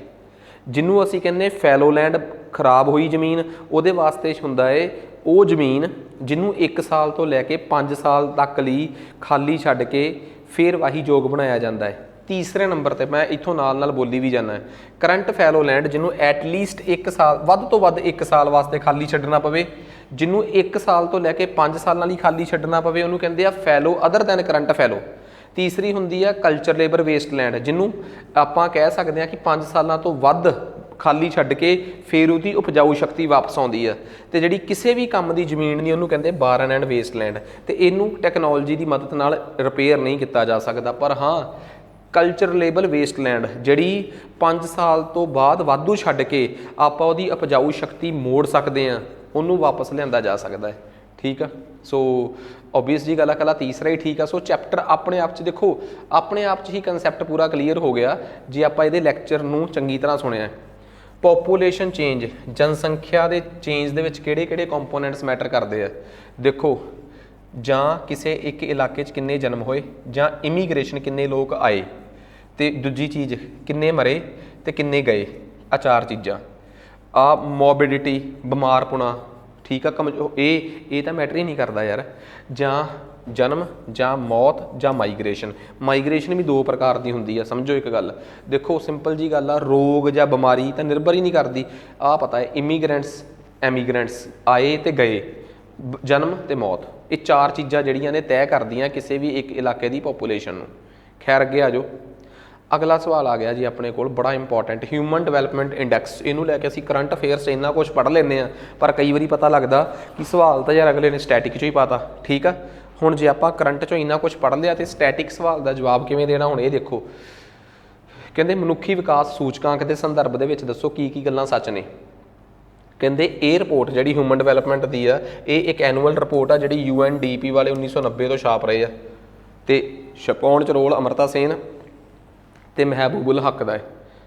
ਜਿਹਨੂੰ ਅਸੀਂ ਕਹਿੰਦੇ ਫੈਲੋ ਲੈਂਡ। ਖਰਾਬ ਹੋਈ ਜ਼ਮੀਨ ਉਹਦੇ ਵਾਸਤੇ ਹੁੰਦਾ ਹੈ ਉਹ ਜ਼ਮੀਨ ਜਿਹਨੂੰ 1 ਸਾਲ ਤੋਂ ਲੈ ਕੇ 5 ਸਾਲ ਤੱਕ ਲਈ ਖਾਲੀ ਛੱਡ ਕੇ ਫਿਰ ਵਾਹੀਯੋਗ ਬਣਾਇਆ ਜਾਂਦਾ ਹੈ। ਤੀਸਰੇ ਨੰਬਰ 'ਤੇ ਮੈਂ ਇੱਥੋਂ ਨਾਲ ਬੋਲੀ ਵੀ ਜਾਂਦਾ, ਕਰੰਟ ਫੈਲੋ ਲੈਂਡ ਜਿਹਨੂੰ ਐਟਲੀਸਟ 1 ਸਾਲ, ਵੱਧ ਤੋਂ ਵੱਧ 1 ਸਾਲ ਵਾਸਤੇ ਖਾਲੀ ਛੱਡਣਾ ਪਵੇ, ਜਿਹਨੂੰ 1 ਸਾਲ ਤੋਂ ਲੈ ਕੇ 5 ਸਾਲਾਂ ਲਈ ਖਾਲੀ ਛੱਡਣਾ ਪਵੇ, ਉਹਨੂੰ ਕਹਿੰਦੇ ਆ ਫੈਲੋ ਅਦਰ ਦੈਨ ਕਰੰਟ ਫੈਲੋ। ਤੀਸਰੀ ਹੁੰਦੀ ਆ ਕਲਚਰ ਲੇਬਰ ਵੇਸਟ ਲੈਂਡ, ਜਿਹਨੂੰ ਆਪਾਂ ਕਹਿ ਸਕਦੇ ਹਾਂ ਕਿ 5 ਸਾਲਾਂ ਤੋਂ ਵੱਧ ਖਾਲੀ ਛੱਡ ਕੇ ਫਿਰ ਉਹਦੀ ਉਪਜਾਊ ਸ਼ਕਤੀ ਵਾਪਸ ਆਉਂਦੀ ਆ। ਤੇ ਜਿਹੜੀ ਕਿਸੇ ਵੀ ਕੰਮ ਦੀ ਜ਼ਮੀਨ ਨਹੀਂ ਉਹਨੂੰ ਕਹਿੰਦੇ ਬਾਰਨ ਐਂਡ ਵੇਸਟਲੈਂਡ। ਤੇ ਇਹਨੂੰ ਟੈਕਨੋਲੋਜੀ ਦੀ ਮਦਦ ਨਾਲ ਰਿਪੇਅਰ ਨਹੀਂ ਕੀਤਾ ਜਾ ਸਕਦਾ, ਪਰ ਹਾਂ ਕਲਚਰਲੇਬਲ ਵੇਸਟਲੈਂਡ ਜਿਹੜੀ 5 ਸਾਲ ਤੋਂ ਬਾਅਦ ਵਾਧੂ ਛੱਡ ਕੇ ਆਪਾਂ ਉਹਦੀ ਉਪਜਾਊ ਸ਼ਕਤੀ ਮੋੜ ਸਕਦੇ ਹਾਂ, ਉਹਨੂੰ ਵਾਪਸ ਲਿਆਂਦਾ ਜਾ ਸਕਦਾ ਹੈ। ਠੀਕ ਆ, ਸੋ ਓਬਵੀਅਸ ਜੀ ਗੱਲ ਆ, ਇਕੱਲਾ ਤੀਸਰਾ ਹੀ ਠੀਕ ਆ। ਸੋ ਚੈਪਟਰ ਆਪਣੇ ਆਪ 'ਚ ਦੇਖੋ, ਆਪਣੇ ਆਪ 'ਚ ਹੀ ਕੰਸੈਪਟ ਪੂਰਾ ਕਲੀਅਰ ਹੋ ਗਿਆ ਜੇ ਆਪਾਂ ਇਹਦੇ ਲੈਕਚਰ ਨੂੰ ਚੰਗੀ ਤਰ੍ਹਾਂ ਸੁਣਿਆ। ਪੋਪੂਲੇਸ਼ਨ ਚੇਂਜ, ਜਨਸੰਖਿਆ ਦੇ ਚੇਂਜ ਦੇ ਵਿੱਚ ਕਿਹੜੇ ਕਿਹੜੇ ਕੰਪੋਨੈਂਟਸ ਮੈਟਰ ਕਰਦੇ ਆ। ਦੇਖੋ, ਜਾਂ ਕਿਸੇ ਇੱਕ ਇਲਾਕੇ 'ਚ ਕਿੰਨੇ ਜਨਮ ਹੋਏ, ਜਾਂ ਇਮੀਗ੍ਰੇਸ਼ਨ ਕਿੰਨੇ ਲੋਕ ਆਏ, ਤੇ ਦੂਜੀ ਚੀਜ਼ ਕਿੰਨੇ ਮਰੇ ਤੇ ਕਿੰਨੇ ਗਏ। ਆ 4 ਚੀਜ਼ਾਂ। ਆ ਮੋਰਬਿਡਿਟੀ, ਬਿਮਾਰਪੁਣਾ, ਠੀਕ ਆ, ਇਹ ਤਾਂ ਮੈਟਰ ਹੀ ਨਹੀਂ ਕਰਦਾ ਯਾਰ। ਜਾਂ ਜਨਮ, ਜਾਂ ਮੌਤ, ਜਾਂ ਮਾਈਗ੍ਰੇਸ਼ਨ। ਮਾਈਗ੍ਰੇਸ਼ਨ ਵੀ 2 ਪ੍ਰਕਾਰ ਦੀ ਹੁੰਦੀ ਆ, ਸਮਝੋ ਇੱਕ ਗੱਲ। ਦੇਖੋ ਸਿੰਪਲ ਜੀ ਗੱਲ ਆ, ਰੋਗ ਜਾਂ ਬਿਮਾਰੀ ਤਾਂ ਨਿਰਭਰ ਹੀ ਨਹੀਂ ਕਰਦੀ। ਆਹ ਪਤਾ ਹੈ ਇਮੀਗ੍ਰੈਂਟਸ, ਐਮੀਗ੍ਰੈਂਟਸ, ਆਏ ਤੇ ਗਏ, ਜਨਮ ਤੇ ਮੌਤ। ਇਹ 4 ਚੀਜ਼ਾਂ ਜਿਹੜੀਆਂ ਨੇ ਤੈਅ ਕਰਦੀਆਂ ਕਿਸੇ ਵੀ ਇੱਕ ਇਲਾਕੇ ਦੀ ਪੋਪੂਲੇਸ਼ਨ ਨੂੰ। ਖੈਰ ਅੱਗੇ ਆ ਜਾਓ। ਅਗਲਾ ਸਵਾਲ ਆ ਗਿਆ ਜੀ ਆਪਣੇ ਕੋਲ, ਬੜਾ ਇੰਪੋਰਟੈਂਟ, ਹਿਊਮਨ ਡਿਵੈਲਪਮੈਂਟ ਇੰਡੈਕਸ। ਇਹਨੂੰ ਲੈ ਕੇ ਅਸੀਂ ਕਰੰਟ ਅਫੇਅਰਸ ਇੰਨਾ ਕੁਛ ਪੜ੍ਹ ਲੈਂਦੇ ਹਾਂ, ਪਰ ਕਈ ਵਾਰੀ ਪਤਾ ਲੱਗਦਾ ਕਿ ਸਵਾਲ ਤਾਂ ਯਾਰ ਅਗਲੇ ਨੇ ਸਟੈਟਿਕ 'ਚੋਂ ਹੀ ਪਾਤਾ। ਠੀਕ ਆ, ਹੁਣ ਜੇ ਆਪਾਂ ਕਰੰਟ 'ਚੋਂ ਇੰਨਾ ਕੁਛ ਪੜ੍ਹ ਲਿਆ ਤੇ ਸਟੈਟਿਕ ਸਵਾਲ ਦਾ ਜਵਾਬ ਕਿਵੇਂ ਦੇਣਾ, ਹੁਣ ਇਹ ਦੇਖੋ। ਕਹਿੰਦੇ ਮਨੁੱਖੀ ਵਿਕਾਸ ਸੂਚਕਾਂਕ ਦੇ ਸੰਦਰਭ ਦੇ ਵਿੱਚ ਦੱਸੋ ਕੀ ਕੀ ਗੱਲਾਂ ਸੱਚ ਨੇ। ਕਹਿੰਦੇ ਇਹ ਰਿਪੋਰਟ ਜਿਹੜੀ ਹਿਊਮਨ ਡਿਵੈਲਪਮੈਂਟ ਦੀ ਆ, ਇਹ ਇੱਕ ਐਨੂਅਲ ਰਿਪੋਰਟ ਆ ਜਿਹੜੀ UNDP ਵਾਲੇ 1990 ਤੋਂ ਛਾਪ ਰਹੇ ਆ, ਤੇ ਛਪਾਉਣ 'ਚ ਰੋਲ ਅਮਰਤਾ ਸੇਨ ਤੇ ਮਹਿਬੂਬੁਲ ਹੱਕ ਦਾ ਹੈ।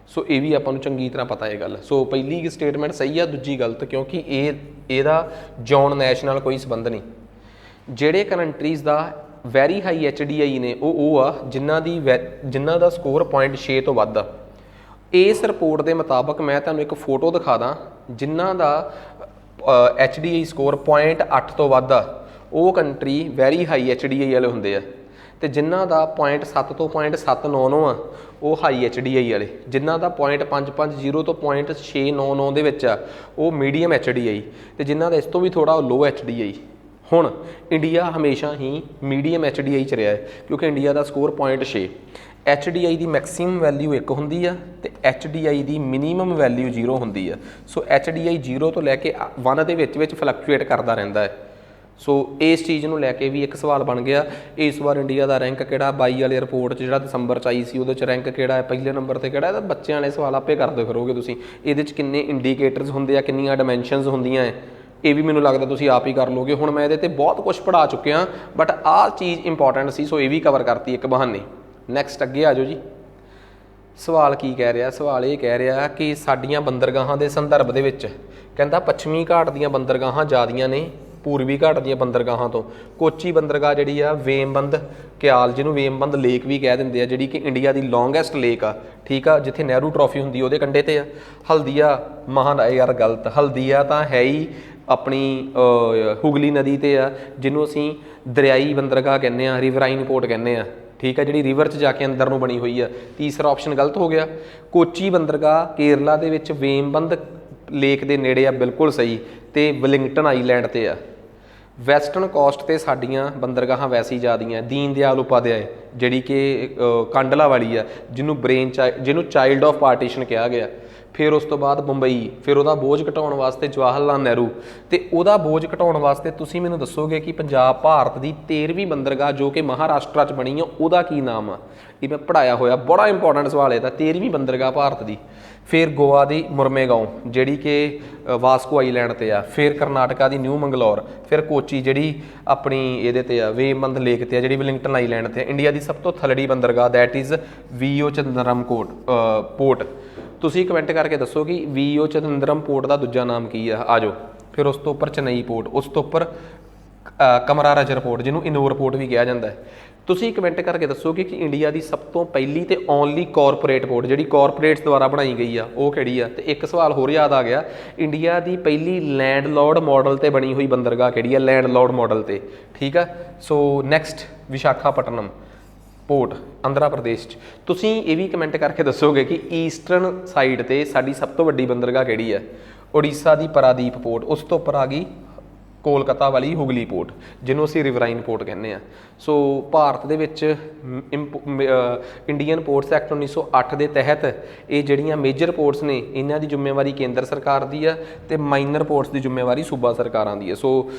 ਸੋ ਇਹ ਵੀ ਆਪਾਂ ਨੂੰ ਚੰਗੀ ਤਰ੍ਹਾਂ ਪਤਾ ਇਹ ਗੱਲ। ਸੋ ਪਹਿਲੀ ਸਟੇਟਮੈਂਟ ਸਹੀ ਆ, ਦੂਜੀ ਗਲਤ, ਕਿਉਂਕਿ ਇਹਦਾ ਜੌਨ ਨੈਸ਼ ਨਾਲ ਕੋਈ ਸੰਬੰਧ ਨਹੀਂ। ਜਿਹੜੇ ਕੰਟਰੀਜ਼ ਦਾ ਵੈਰੀ ਹਾਈ HDI ਨੇ ਉਹ ਆ ਜਿਨ੍ਹਾਂ ਦਾ ਸਕੋਰ 0.6 ਤੋਂ ਵੱਧ ਆ। ਇਸ ਰਿਪੋਰਟ ਦੇ ਮੁਤਾਬਕ ਮੈਂ ਤੁਹਾਨੂੰ ਇੱਕ ਫੋਟੋ ਦਿਖਾ ਦਾਂ, ਜਿਨ੍ਹਾਂ ਦਾ HDI ਸਕੋਰ 0.8 ਤੋਂ ਵੱਧ ਆ, ਉਹ ਕੰਟਰੀ ਵੈਰੀ ਹਾਈ HDI ਵਾਲੇ ਹੁੰਦੇ ਆ। ਤੇ ਜਿਨ੍ਹਾਂ ਦਾ 0.7 ਤੋਂ 0.799 ਆ, ਉਹ ਹਾਈ HDI ਵਾਲੇ। ਜਿਨ੍ਹਾਂ ਦਾ 0.550 ਤੋਂ 0.699 ਦੇ ਵਿੱਚ ਆ, ਉਹ ਮੀਡੀਅਮ HDI। ਤੇ ਜਿਨ੍ਹਾਂ ਦਾ ਇਸ ਤੋਂ ਵੀ ਥੋੜ੍ਹਾ ਲੋ HDI। ਹੁਣ ਇੰਡੀਆ ਹਮੇਸ਼ਾ ਹੀ ਮੀਡੀਅਮ HDI 'ਚ ਰਿਹਾ ਹੈ, ਕਿਉਂਕਿ ਇੰਡੀਆ ਦਾ ਸਕੋਰ 0.6। HDI ਦੀ ਮੈਕਸਿਮਮ ਵੈਲਿਊ 1 ਹੁੰਦੀ ਆ ਤੇ HDI ਦੀ ਮਿਨੀਮਮ ਵੈਲਿਊ 0 ਹੁੰਦੀ ਆ। ਸੋ HDI 0 ਤੋਂ ਲੈ ਕੇ 1 ਦੇ ਵਿੱਚ ਫਲਕਚੁਏਟ ਕਰਦਾ ਰਹਿੰਦਾ ਹੈ। ਸੋ ਇਸ ਚੀਜ਼ ਨੂੰ ਲੈ ਕੇ ਵੀ ਇੱਕ ਸਵਾਲ ਬਣ ਗਿਆ। ਇਸ ਵਾਰ ਇੰਡੀਆ ਦਾ ਰੈਂਕ ਕਿਹੜਾ 22 ਵਾਲੇ ਰਿਪੋਰਟ 'ਚ ਜਿਹੜਾ ਦਸੰਬਰ 'ਚ ਆਈ ਸੀ, ਉਹਦੇ 'ਚ ਰੈਂਕ ਕਿਹੜਾ ਹੈ, ਪਹਿਲੇ ਨੰਬਰ 'ਤੇ ਕਿਹੜਾ ਹੈ। ਤਾਂ ਬੱਚਿਆਂ ਵਾਲੇ ਸਵਾਲ ਆਪੇ ਕਰਦੇ ਫਿਰੋਗੇ ਤੁਸੀਂ। ਇਹਦੇ 'ਚ ਕਿੰਨੇ ਇੰਡੀਕੇਟਰਸ ਹੁੰਦੇ ਆ, ਕਿੰਨੀਆਂ ਡਾਇਮੈਂਸ਼ਨਸ ਹੁੰਦੀਆਂ ਹੈ, ਇਹ ਵੀ ਮੈਨੂੰ ਲੱਗਦਾ ਤੁਸੀਂ ਆਪ ਹੀ ਕਰ ਲਓਗੇ। ਹੁਣ ਮੈਂ ਇਹਦੇ 'ਤੇ ਬਹੁਤ ਕੁਝ ਪੜ੍ਹਾ ਚੁੱਕਿਆ, ਬਟ ਆਹ ਚੀਜ਼ ਇੰਪੋਰਟੈਂਟ ਸੀ, ਸੋ ਇਹ ਵੀ ਕਵਰ ਕਰਤੀ ਇੱਕ ਬਹਾਨੇ। ਨੈਕਸਟ ਅੱਗੇ ਆ ਜਾਓ ਜੀ। ਸਵਾਲ ਕੀ ਕਹਿ ਰਿਹਾ? ਸਵਾਲ ਇਹ ਕਹਿ ਰਿਹਾ ਕਿ ਸਾਡੀਆਂ ਬੰਦਰਗਾਹਾਂ ਦੇ ਸੰਦਰਭ ਦੇ ਵਿੱਚ ਕਹਿੰਦਾ ਪੱਛਮੀ ਘਾਟ ਦੀਆਂ ਬੰਦਰਗਾਹਾਂ ਜ਼ਿਆਦੀਆਂ ਨੇ ਪੂਰਬੀ ਘਾਟ ਦੀਆਂ ਬੰਦਰਗਾਹਾਂ ਤੋਂ। ਕੋਚੀ ਬੰਦਰਗਾਹ ਜਿਹੜੀ ਆ ਵੇਮਬੰਦ ਕਿਆਲ, ਜਿਹਨੂੰ ਵੇਮਬੰਦ ਲੇਕ ਵੀ ਕਹਿ ਦਿੰਦੇ ਆ, ਜਿਹੜੀ ਕਿ ਇੰਡੀਆ ਦੀ ਲੌਂਗੈਸਟ ਲੇਕ ਆ, ਠੀਕ ਆ, ਜਿੱਥੇ ਨਹਿਰੂ ਟਰੋਫੀ ਹੁੰਦੀ ਉਹਦੇ ਕੰਢੇ ਤੇ ਆ। ਹਲਦੀਆ ਯਾਰ ਗਲਤ, ਹਲਦੀਆ ਤਾਂ ਹੈ ਹੀ ਆਪਣੀ ਹੁਗਲੀ ਨਦੀ ਤੇ ਆ, ਜਿਹਨੂੰ ਅਸੀਂ ਦਰਿਆਈ ਬੰਦਰਗਾਹ ਕਹਿੰਦੇ ਆ, ਰਿਵਰਾਈਨ ਪੋਰਟ ਕਹਿੰਦੇ ਆ, ਠੀਕ ਆ, ਜਿਹੜੀ ਰਿਵਰ 'ਚ ਜਾ ਕੇ ਅੰਦਰ ਨੂੰ ਬਣੀ ਹੋਈ ਆ। ਤੀਸਰਾ ਆਪਸ਼ਨ ਗਲਤ ਹੋ ਗਿਆ। ਕੋਚੀ ਬੰਦਰਗਾਹ ਕੇਰਲਾ ਦੇ ਵਿੱਚ ਵੇਮਬੰਦ ਲੇਕ ਦੇ ਨੇੜੇ ਆ, ਬਿਲਕੁਲ ਸਹੀ, ਤੇ ਵਲਿੰਗਟਨ ਆਈਲੈਂਡ ਤੇ ਆ। ਵੈਸਟਰਨ ਕੋਸਟ ਤੇ ਸਾਡੀਆਂ ਬੰਦਰਗਾਹਾਂ ਵੈਸੇ ਹੀ ਜ਼ਿਆਦੀਆਂ। ਦੀਨ ਦਿਆਲ ਉਪਾਧਿਆਏ ਜਿਹੜੀ ਕਿ ਕਾਂਡਲਾ ਵਾਲੀ ਆ, ਜਿਹਨੂੰ ਚਾਈਲਡ ਆਫ ਪਾਰਟੀਸ਼ਨ ਕਿਹਾ ਗਿਆ। ਫਿਰ ਉਸ ਤੋਂ ਬਾਅਦ ਮੁੰਬਈ, ਫਿਰ ਉਹਦਾ ਬੋਝ ਘਟਾਉਣ ਵਾਸਤੇ ਜਵਾਹਰ ਲਾਲ ਨਹਿਰੂ, ਤੇ ਉਹਦਾ ਬੋਝ ਘਟਾਉਣ ਵਾਸਤੇ ਤੁਸੀਂ ਮੈਨੂੰ ਦੱਸੋਗੇ ਕਿ ਪੰਜਾਬ ਭਾਰਤ ਦੀ 13ਵੀਂ ਬੰਦਰਗਾਹ ਜੋ ਕਿ ਮਹਾਰਾਸ਼ਟਰ 'ਚ ਬਣੀ ਆ, ਉਹਦਾ ਕੀ ਨਾਮ ਆ? ਇਹ ਮੈਂ ਪੜ੍ਹਾਇਆ ਹੋਇਆ, ਬੜਾ ਇੰਪੋਰਟੈਂਟ ਸਵਾਲ ਹੈ ਤਾਂ। 13ਵੀਂ ਬੰਦਰਗਾਹ ਭਾਰਤ ਦੀ। ਫਿਰ ਗੋਆ ਦੀ ਮੁਰਮੇਗਾਉਂ ਜਿਹੜੀ ਕਿ ਵਾਸਕੋ ਆਈਲੈਂਡ 'ਤੇ ਆ। ਫਿਰ ਕਰਨਾਟਕਾ ਦੀ ਨਿਊ ਮੰਗਲੌਰ। ਫਿਰ ਕੋਚੀ ਜਿਹੜੀ ਆਪਣੀ ਇਹਦੇ 'ਤੇ ਆ, ਵੇਮਬੰਦ ਲੇਕ 'ਤੇ ਆ, ਜਿਹੜੀ ਵਲਿੰਗਟਨ ਆਈਲੈਂਡ 'ਤੇ। ਇੰਡੀਆ ਦੀ ਸਭ ਤੋਂ ਥੱਲੜੀ ਬੰਦਰਗਾਹ ਦੈਟ ਇਜ਼ VO ਚੰਦਰਮ ਪੋਰਟ। ਤੁਸੀਂ ਕਮੈਂਟ ਕਰਕੇ ਦੱਸੋ ਕਿ VO ਚੰਦਰਮ ਪੋਰਟ ਦਾ ਦੂਜਾ ਨਾਮ ਕੀ ਆ? ਆ ਜਾਓ। ਫਿਰ ਉਸ ਤੋਂ ਉੱਪਰ ਚੇਨਈ ਪੋਰਟ, ਉਸ ਤੋਂ ਉੱਪਰ ਕਮਰਾਰਾਜਰ ਪੋਰਟ, ਜਿਹਨੂੰ ਇਨੋਰ ਪੋਰਟ ਵੀ ਕਿਹਾ ਜਾਂਦਾ ਹੈ। ਤੁਸੀਂ ਕਮੈਂਟ ਕਰਕੇ ਦੱਸੋਗੇ ਕਿ ਇੰਡੀਆ ਦੀ ਸਭ ਤੋਂ ਪਹਿਲੀ ਤੇ ਓਨਲੀ ਕਾਰਪੋਰੇਟ ਪੋਰਟ ਜਿਹੜੀ ਕਾਰਪੋਰੇਟਸ ਦੁਆਰਾ ਬਣਾਈ ਗਈ ਆ, ਉਹ ਕਿਹੜੀ ਆ? ਤੇ ਇੱਕ ਸਵਾਲ ਹੋਰ ਯਾਦ ਆ ਗਿਆ, ਇੰਡੀਆ ਦੀ ਪਹਿਲੀ ਲੈਂਡਲੋਰਡ ਮਾਡਲ ਤੇ ਬਣੀ ਹੋਈ ਬੰਦਰਗਾਹ ਕਿਹੜੀ ਆ? ਲੈਂਡਲੋਰਡ ਮਾਡਲ ਤੇ, ਠੀਕ ਆ। So next Visakhapatnam port, Andhra Pradesh 'ਚ। ਤੁਸੀਂ ਇਹ ਵੀ ਕਮੈਂਟ ਕਰਕੇ ਦੱਸੋਗੇ ਕਿ ਈਸਟਰਨ ਸਾਈਡ ਤੇ ਸਾਡੀ ਸਭ ਤੋਂ ਵੱਡੀ ਬੰਦਰਗਾਹ ਕਿਹੜੀ ਆ? ਉੜੀਸਾ ਦੀ ਪਰਾਦੀਪ ਪੋਰਟ। ਉਸ ਤੋਂ ਉੱਪਰ ਆ ਗਈ ਕੋਲਕਾਤਾ ਵਾਲੀ ਹੁਗਲੀ ਪੋਰਟ, ਜਿਹਨੂੰ ਅਸੀਂ ਰਿਵਰਾਈਨ ਪੋਰਟ ਕਹਿੰਦੇ ਆ। ਸੋ ਭਾਰਤ ਦੇ ਵਿੱਚ ਇੰਡੀਅਨ ਪੋਰਟਸ ਐਕਟ 1908 ਦੇ ਤਹਿਤ ਇਹ ਜਿਹੜੀਆਂ ਮੇਜਰ ਪੋਰਟਸ ਨੇ ਇਹਨਾਂ ਦੀ ਜ਼ਿੰਮੇਵਾਰੀ ਕੇਂਦਰ ਸਰਕਾਰ ਦੀ ਆ ਤੇ ਮਾਈਨਰ ਪੋਰਟਸ ਦੀ ਜ਼ਿੰਮੇਵਾਰੀ ਸੂਬਾ ਸਰਕਾਰਾਂ ਦੀ ਆ। ਸੋ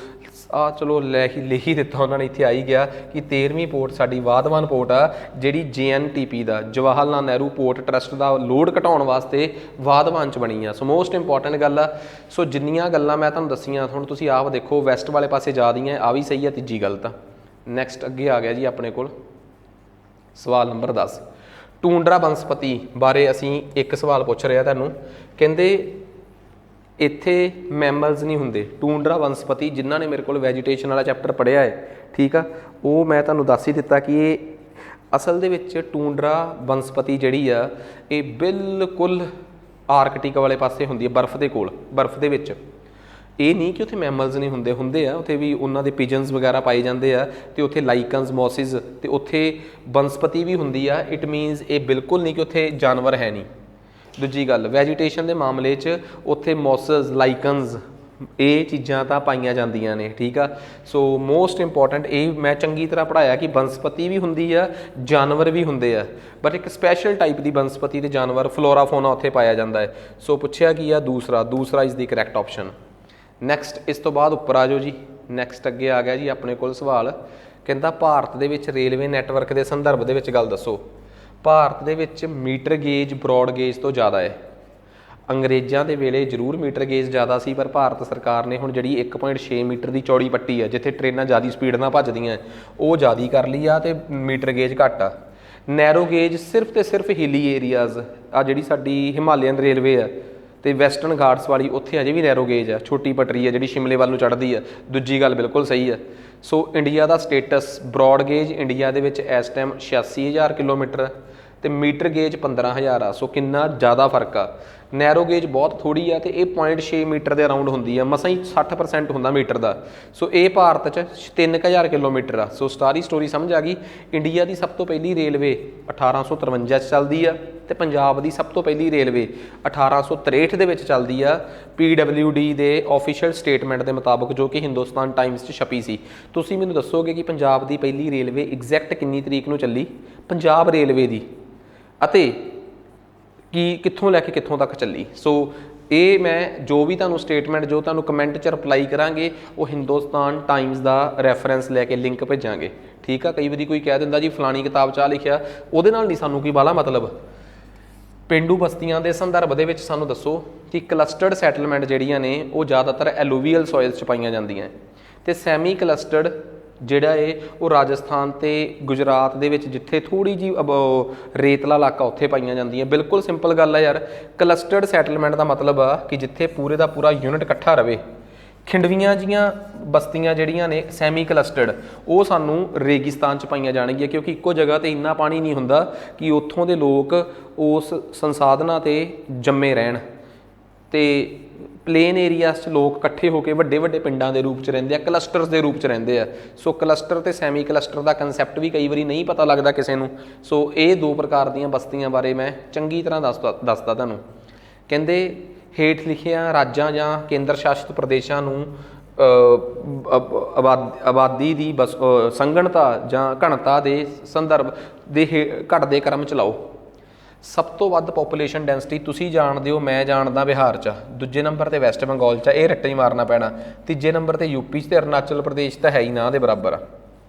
ਆ ਚਲੋ ਲਿਖ ਹੀ ਦਿੱਤਾ ਉਹਨਾਂ ਨੇ, ਇੱਥੇ ਆ ਹੀ ਗਿਆ ਕਿ 13ਵੀਂ ਪੋਰਟ ਸਾਡੀ ਵਾਧਵਾਨ ਪੋਰਟ ਆ, ਜਿਹੜੀ JNTP ਦਾ ਜਵਾਹਰ ਲਾਲ ਨਹਿਰੂ ਪੋਰਟ ਟਰਸਟ ਦਾ ਲੋਡ ਘਟਾਉਣ ਵਾਸਤੇ ਵਾਧਵਾਨ 'ਚ ਬਣੀ ਆ। ਸੋ ਮੋਸਟ ਇੰਪੋਰਟੈਂਟ ਗੱਲ ਆ। ਸੋ ਜਿੰਨੀਆਂ ਗੱਲਾਂ ਮੈਂ ਤੁਹਾਨੂੰ ਦੱਸੀਆਂ ਹੁਣ ਤੁਸੀਂ ਆਪ ਦੇਖੋ, ਵੈਸਟ ਵਾਲੇ ਪਾਸੇ ਜਾ ਦੀਆਂ, ਆ ਵੀ ਸਹੀ ਆ, ਤੀਜੀ ਗਲਤ ਆ। ਨੈਕਸਟ ਅੱਗੇ ਆ ਗਿਆ ਜੀ ਆਪਣੇ ਕੋਲ ਸਵਾਲ ਨੰਬਰ 10। ਟੂੰਡਰਾ ਬਨਸਪਤੀ ਬਾਰੇ ਅਸੀਂ ਇੱਕ ਸਵਾਲ ਪੁੱਛ ਰਿਹਾ ਤੁਹਾਨੂੰ, ਕਹਿੰਦੇ ਇੱਥੇ ਮੈਮਲਸ ਨਹੀਂ ਹੁੰਦੇ। ਟੂੰਡਰਾ ਬਨਸਪਤੀ, ਜਿਨ੍ਹਾਂ ਨੇ ਮੇਰੇ ਕੋਲ ਵੈਜੀਟੇਸ਼ਨ ਵਾਲਾ ਚੈਪਟਰ ਪੜ੍ਹਿਆ ਹੈ, ਠੀਕ ਆ, ਉਹ ਮੈਂ ਤੁਹਾਨੂੰ ਦੱਸ ਹੀ ਦਿੱਤਾ ਕਿ ਇਹ ਅਸਲ ਦੇ ਵਿੱਚ ਟੂੰਡਰਾ ਬਨਸਪਤੀ ਜਿਹੜੀ ਆ ਇਹ ਬਿਲਕੁਲ ਆਰਕਟਿਕ ਵਾਲੇ ਪਾਸੇ ਹੁੰਦੀ ਹੈ, ਬਰਫ਼ ਦੇ ਕੋਲ, ਬਰਫ਼ ਦੇ ਵਿੱਚ। ਇਹ ਨਹੀਂ ਕਿ ਉੱਥੇ ਮੈਮਲਸ ਨਹੀਂ ਹੁੰਦੇ, ਹੁੰਦੇ ਆ ਉੱਥੇ ਵੀ, ਉਹਨਾਂ ਦੇ ਪਿਜਨਸ ਵਗੈਰਾ ਪਾਏ ਜਾਂਦੇ ਆ, ਤੇ ਉੱਥੇ ਲਾਈਕਨਸ, ਮੋਸਿਸ, ਤੇ ਉੱਥੇ ਬਨਸਪਤੀ ਵੀ ਹੁੰਦੀ ਆ। ਇਟ ਮੀਨਸ ਇਹ ਬਿਲਕੁਲ ਨਹੀਂ ਕਿ ਉੱਥੇ ਜਾਨਵਰ ਹੈ ਨਹੀਂ। ਦੂਜੀ ਗੱਲ, ਵੈਜੀਟੇਸ਼ਨ ਦੇ ਮਾਮਲੇ 'ਚ ਉੱਥੇ ਮੋਸਸ, ਲਾਈਕਨਸ, ਇਹ ਚੀਜ਼ਾਂ ਤਾਂ ਪਾਈਆਂ ਜਾਂਦੀਆਂ ਨੇ, ਠੀਕ ਆ। ਸੋ ਮੋਸਟ ਇੰਪੋਰਟੈਂਟ ਇਹ ਮੈਂ ਚੰਗੀ ਤਰ੍ਹਾਂ ਪੜ੍ਹਾਇਆ ਕਿ ਬਨਸਪਤੀ ਵੀ ਹੁੰਦੀ ਆ, ਜਾਨਵਰ ਵੀ ਹੁੰਦੇ ਆ, ਬਟ ਇੱਕ ਸਪੈਸ਼ਲ ਟਾਈਪ ਦੀ ਬਨਸਪਤੀ ਤੇ ਜਾਨਵਰ, ਫਲੋਰਾ ਫੋਨਾ ਉੱਥੇ ਪਾਇਆ ਜਾਂਦਾ ਹੈ। ਸੋ ਪੁੱਛਿਆ ਕੀ ਆ? ਦੂਸਰਾ is the correct option. Next ਇਸ ਤੋਂ ਬਾਅਦ ਉੱਪਰ ਆ ਜਾਓ ਜੀ। ਨੈਕਸਟ ਅੱਗੇ ਆ ਗਿਆ ਜੀ ਆਪਣੇ ਕੋਲ ਸਵਾਲ, ਕਹਿੰਦਾ ਭਾਰਤ ਦੇ ਵਿੱਚ ਰੇਲਵੇ ਨੈਟਵਰਕ ਦੇ ਸੰਦਰਭ ਦੇ ਵਿੱਚ ਗੱਲ ਦੱਸੋ। ਭਾਰਤ ਦੇ ਵਿੱਚ ਮੀਟਰ ਗੇਜ ਬਰੋਡ ਗੇਜ ਤੋਂ ਜ਼ਿਆਦਾ ਹੈ। ਅੰਗਰੇਜ਼ਾਂ ਦੇ ਵੇਲੇ ਜ਼ਰੂਰ ਮੀਟਰ ਗੇਜ ਜ਼ਿਆਦਾ ਸੀ, ਪਰ ਭਾਰਤ ਸਰਕਾਰ ਨੇ ਹੁਣ ਜਿਹੜੀ 1.6 ਮੀਟਰ ਦੀ ਚੌੜੀ ਪੱਟੀ ਆ, ਜਿੱਥੇ ਟ੍ਰੇਨਾਂ ਜ਼ਿਆਦਾ ਸਪੀਡ ਨਾਲ ਭੱਜਦੀਆਂ, ਉਹ ਜ਼ਿਆਦਾ ਕਰ ਲਈ ਆ, ਤੇ ਮੀਟਰ ਗੇਜ ਘੱਟ ਆ। ਨੈਰੋ ਗੇਜ ਸਿਰਫ ਤੇ ਸਿਰਫ ਹਿਲੀ ਏਰੀਆਜ਼ ਆ, ਜਿਹੜੀ ਸਾਡੀ ਹਿਮਾਲਿਅਨ ਰੇਲਵੇ ਆ ਤੇ ਵੈਸਟਰਨ ਘਾਟਸ ਵਾਲੀ, ਉੱਥੇ ਅਜੇ ਵੀ ਨੈਰੋ ਗੇਜ ਆ, ਛੋਟੀ ਪਟਰੀ ਆ ਜਿਹੜੀ ਸ਼ਿਮਲੇ ਵੱਲ ਨੂੰ ਚੜ੍ਹਦੀ ਆ। ਦੂਜੀ ਗੱਲ ਬਿਲਕੁਲ ਸਹੀ ਆ। ਸੋ ਇੰਡੀਆ ਦਾ ਸਟੇਟਸ ਬਰੋਡ ਗੇਜ ਇੰਡੀਆ ਦੇ ਵਿੱਚ ਇਸ ਟਾਈਮ 86,000 ਕਿਲੋਮੀਟਰ ਤੇ ਮੀਟਰ ਗੇਜ 15,000 ਆ। ਸੋ ਕਿੰਨਾ ਜ਼ਿਆਦਾ ਫਰਕ ਆ। ਨੈਰੋ ਗੇਜ ਬਹੁਤ ਥੋੜੀ ਆ ਤੇ ਇਹ 0.6 ਮੀਟਰ ਦੇ ਅਰਾਊਂਡ ਹੁੰਦੀ ਆ, ਮਸਾਂ ਹੀ 60% ਹੁੰਦਾ ਮੀਟਰ ਦਾ। ਸੋ ਇਹ ਭਾਰਤ 'ਚ 3,000 ਕਿਲੋਮੀਟਰ ਆ। ਸੋ ਸਾਰੀ ਸਟੋਰੀ ਸਮਝ ਆ ਗਈ। ਇੰਡੀਆ ਦੀ ਸਭ ਤੋਂ ਪਹਿਲੀ ਰੇਲਵੇ 1853 'ਚ ਚੱਲਦੀ ਆ, ਤੇ ਪੰਜਾਬ ਦੀ ਸਭ ਤੋਂ ਪਹਿਲੀ ਰੇਲਵੇ 1863 ਦੇ ਵਿੱਚ ਚੱਲਦੀ ਆ, PWD ਦੇ ਆਫੀਸ਼ੀਅਲ ਸਟੇਟਮੈਂਟ ਦੇ ਮੁਤਾਬਕ, ਜੋ ਕਿ ਹਿੰਦੁਸਤਾਨ ਟਾਈਮਸ 'ਚ ਛਪੀ ਸੀ। ਤੁਸੀਂ ਮੈਨੂੰ ਦੱਸੋਗੇ ਕਿ ਪੰਜਾਬ ਦੀ ਪਹਿਲੀ ਰੇਲਵੇ ਐਗਜ਼ੈਕਟ ਕਿੰਨੀ ਤਰੀਕ ਨੂੰ ਚੱਲੀ? ਪੰਜਾਬ ਰੇਲਵੇ ਦੀ, ਅਤੇ ਕਿ ਕਿੱਥੋਂ ਲੈ ਕੇ ਕਿੱਥੋਂ ਤੱਕ ਚੱਲੀ। ਸੋ ਇਹ ਮੈਂ ਜੋ ਵੀ ਤੁਹਾਨੂੰ ਸਟੇਟਮੈਂਟ, ਜੋ ਤੁਹਾਨੂੰ ਕਮੈਂਟ 'ਚ ਰਿਪਲਾਈ ਕਰਾਂਗੇ, ਉਹ ਹਿੰਦੁਸਤਾਨ ਟਾਈਮਸ ਦਾ ਰੈਫਰੈਂਸ ਲੈ ਕੇ ਲਿੰਕ ਭੇਜਾਂਗੇ, ਠੀਕ ਆ। ਕਈ ਵਾਰੀ ਕੋਈ ਕਹਿ ਦਿੰਦਾ ਜੀ ਫਲਾਣੀ ਕਿਤਾਬ 'ਚ ਆ ਲਿਖਿਆ, ਉਹਦੇ ਨਾਲ ਨਹੀਂ ਸਾਨੂੰ ਕੋਈ ਬਾਹਲਾ ਮਤਲਬ। ਪੇਂਡੂ ਬਸਤੀਆਂ ਦੇ ਸੰਦਰਭ ਦੇ ਵਿੱਚ ਸਾਨੂੰ ਦੱਸੋ ਕਿ ਕਲਸਟਰਡ ਸੈਟਲਮੈਂਟ ਜਿਹੜੀਆਂ ਨੇ ਉਹ ਜ਼ਿਆਦਾਤਰ ਐਲੂਵੀਅਲ ਸੋਇਲਸ 'ਚ ਪਾਈਆਂ ਜਾਂਦੀਆਂ, ਤੇ ਸੈਮੀ ਕਲਸਟਰਡ ਜਿਹੜਾ ਹੈ ਉਹ ਰਾਜਸਥਾਨ ਤੇ ਗੁਜਰਾਤ ਦੇ ਵਿੱਚ, ਜਿੱਥੇ ਥੋੜ੍ਹੀ ਜਿਹੀ ਰੇਤਲਾ ਇਲਾਕਾ, ਉੱਥੇ ਪਾਈਆਂ ਜਾਂਦੀਆਂ। ਬਿਲਕੁਲ ਸਿੰਪਲ ਗੱਲ ਆ ਯਾਰ। ਕਲਸਟਰਡ ਸੈਟਲਮੈਂਟ ਦਾ ਮਤਲਬ ਆ ਕਿ ਜਿੱਥੇ ਪੂਰੇ ਦਾ ਪੂਰਾ ਯੂਨਿਟ ਇਕੱਠਾ ਰਵੇ। ਖਿੰਡਵੀਆਂ ਜੀਆਂ ਬਸਤੀਆਂ ਜਿਹੜੀਆਂ ਨੇ ਸੈਮੀ ਕਲਸਟਰਡ, ਉਹ ਸਾਨੂੰ ਰੇਗਿਸਤਾਨ 'ਚ ਪਾਈਆਂ ਜਾਣਗੀਆਂ, ਕਿਉਂਕਿ ਇੱਕੋ ਜਗ੍ਹਾ 'ਤੇ ਇੰਨਾ ਪਾਣੀ ਨਹੀਂ ਹੁੰਦਾ ਕਿ ਉੱਥੋਂ ਦੇ ਲੋਕ ਉਸ ਸੰਸਾਧਨਾਂ 'ਤੇ ਜੰਮੇ ਰਹਿਣ। ਤੇ ਪਲੇਨ ਏਰੀਆਸ 'ਚ ਲੋਕ ਇਕੱਠੇ ਹੋ ਕੇ ਵੱਡੇ ਵੱਡੇ ਪਿੰਡਾਂ ਦੇ ਰੂਪ 'ਚ ਰਹਿੰਦੇ ਆ, ਕਲਸਟਰਸ ਦੇ ਰੂਪ 'ਚ ਰਹਿੰਦੇ ਆ। ਸੋ ਕਲਸਟਰ ਤੇ ਸੈਮੀ ਕਲਸਟਰ ਦਾ ਕੰਸੈਪਟ ਵੀ ਕਈ ਵਾਰੀ ਨਹੀਂ ਪਤਾ ਲੱਗਦਾ ਕਿਸੇ ਨੂੰ। ਸੋ ਇਹ ਦੋ ਪ੍ਰਕਾਰ ਦੀਆਂ ਬਸਤੀਆਂ ਬਾਰੇ ਮੈਂ ਚੰਗੀ ਤਰ੍ਹਾਂ ਦੱਸਦਾ ਤੁਹਾਨੂੰ। ਕਹਿੰਦੇ ਹੇਠ ਲਿਖਿਆ ਰਾਜਾਂ ਜਾਂ ਕੇਂਦਰ ਸ਼ਾਸਿਤ ਪ੍ਰਦੇਸ਼ਾਂ ਨੂੰ ਆਬਾਦੀ ਦੀ ਸੰਘਣਤਾ ਜਾਂ ਘਣਤਾ ਦੇ ਸੰਦਰਭ ਦੇ ਘਟਦੇ ਕ੍ਰਮ ਚ ਲਾਓ। ਸਭ ਤੋਂ ਵੱਧ ਪੋਪੂਲੇਸ਼ਨ ਡੈਂਸਿਟੀ ਤੁਸੀਂ ਜਾਣਦੇ ਹੋ, ਮੈਂ ਜਾਣਦਾ ਬਿਹਾਰ 'ਚ, ਦੂਜੇ ਨੰਬਰ 'ਤੇ ਵੈਸਟ ਬੰਗਾਲ 'ਚ, ਇਹ ਰੱਟਾ ਹੀ ਮਾਰਨਾ ਪੈਣਾ। ਤੀਜੇ ਨੰਬਰ 'ਤੇ ਯੂਪੀ 'ਚ, ਤੇ ਅਰੁਣਾਚਲ ਪ੍ਰਦੇਸ਼ ਤਾਂ ਹੈ ਹੀ ਨਾ ਦੇ ਬਰਾਬਰ ਆ,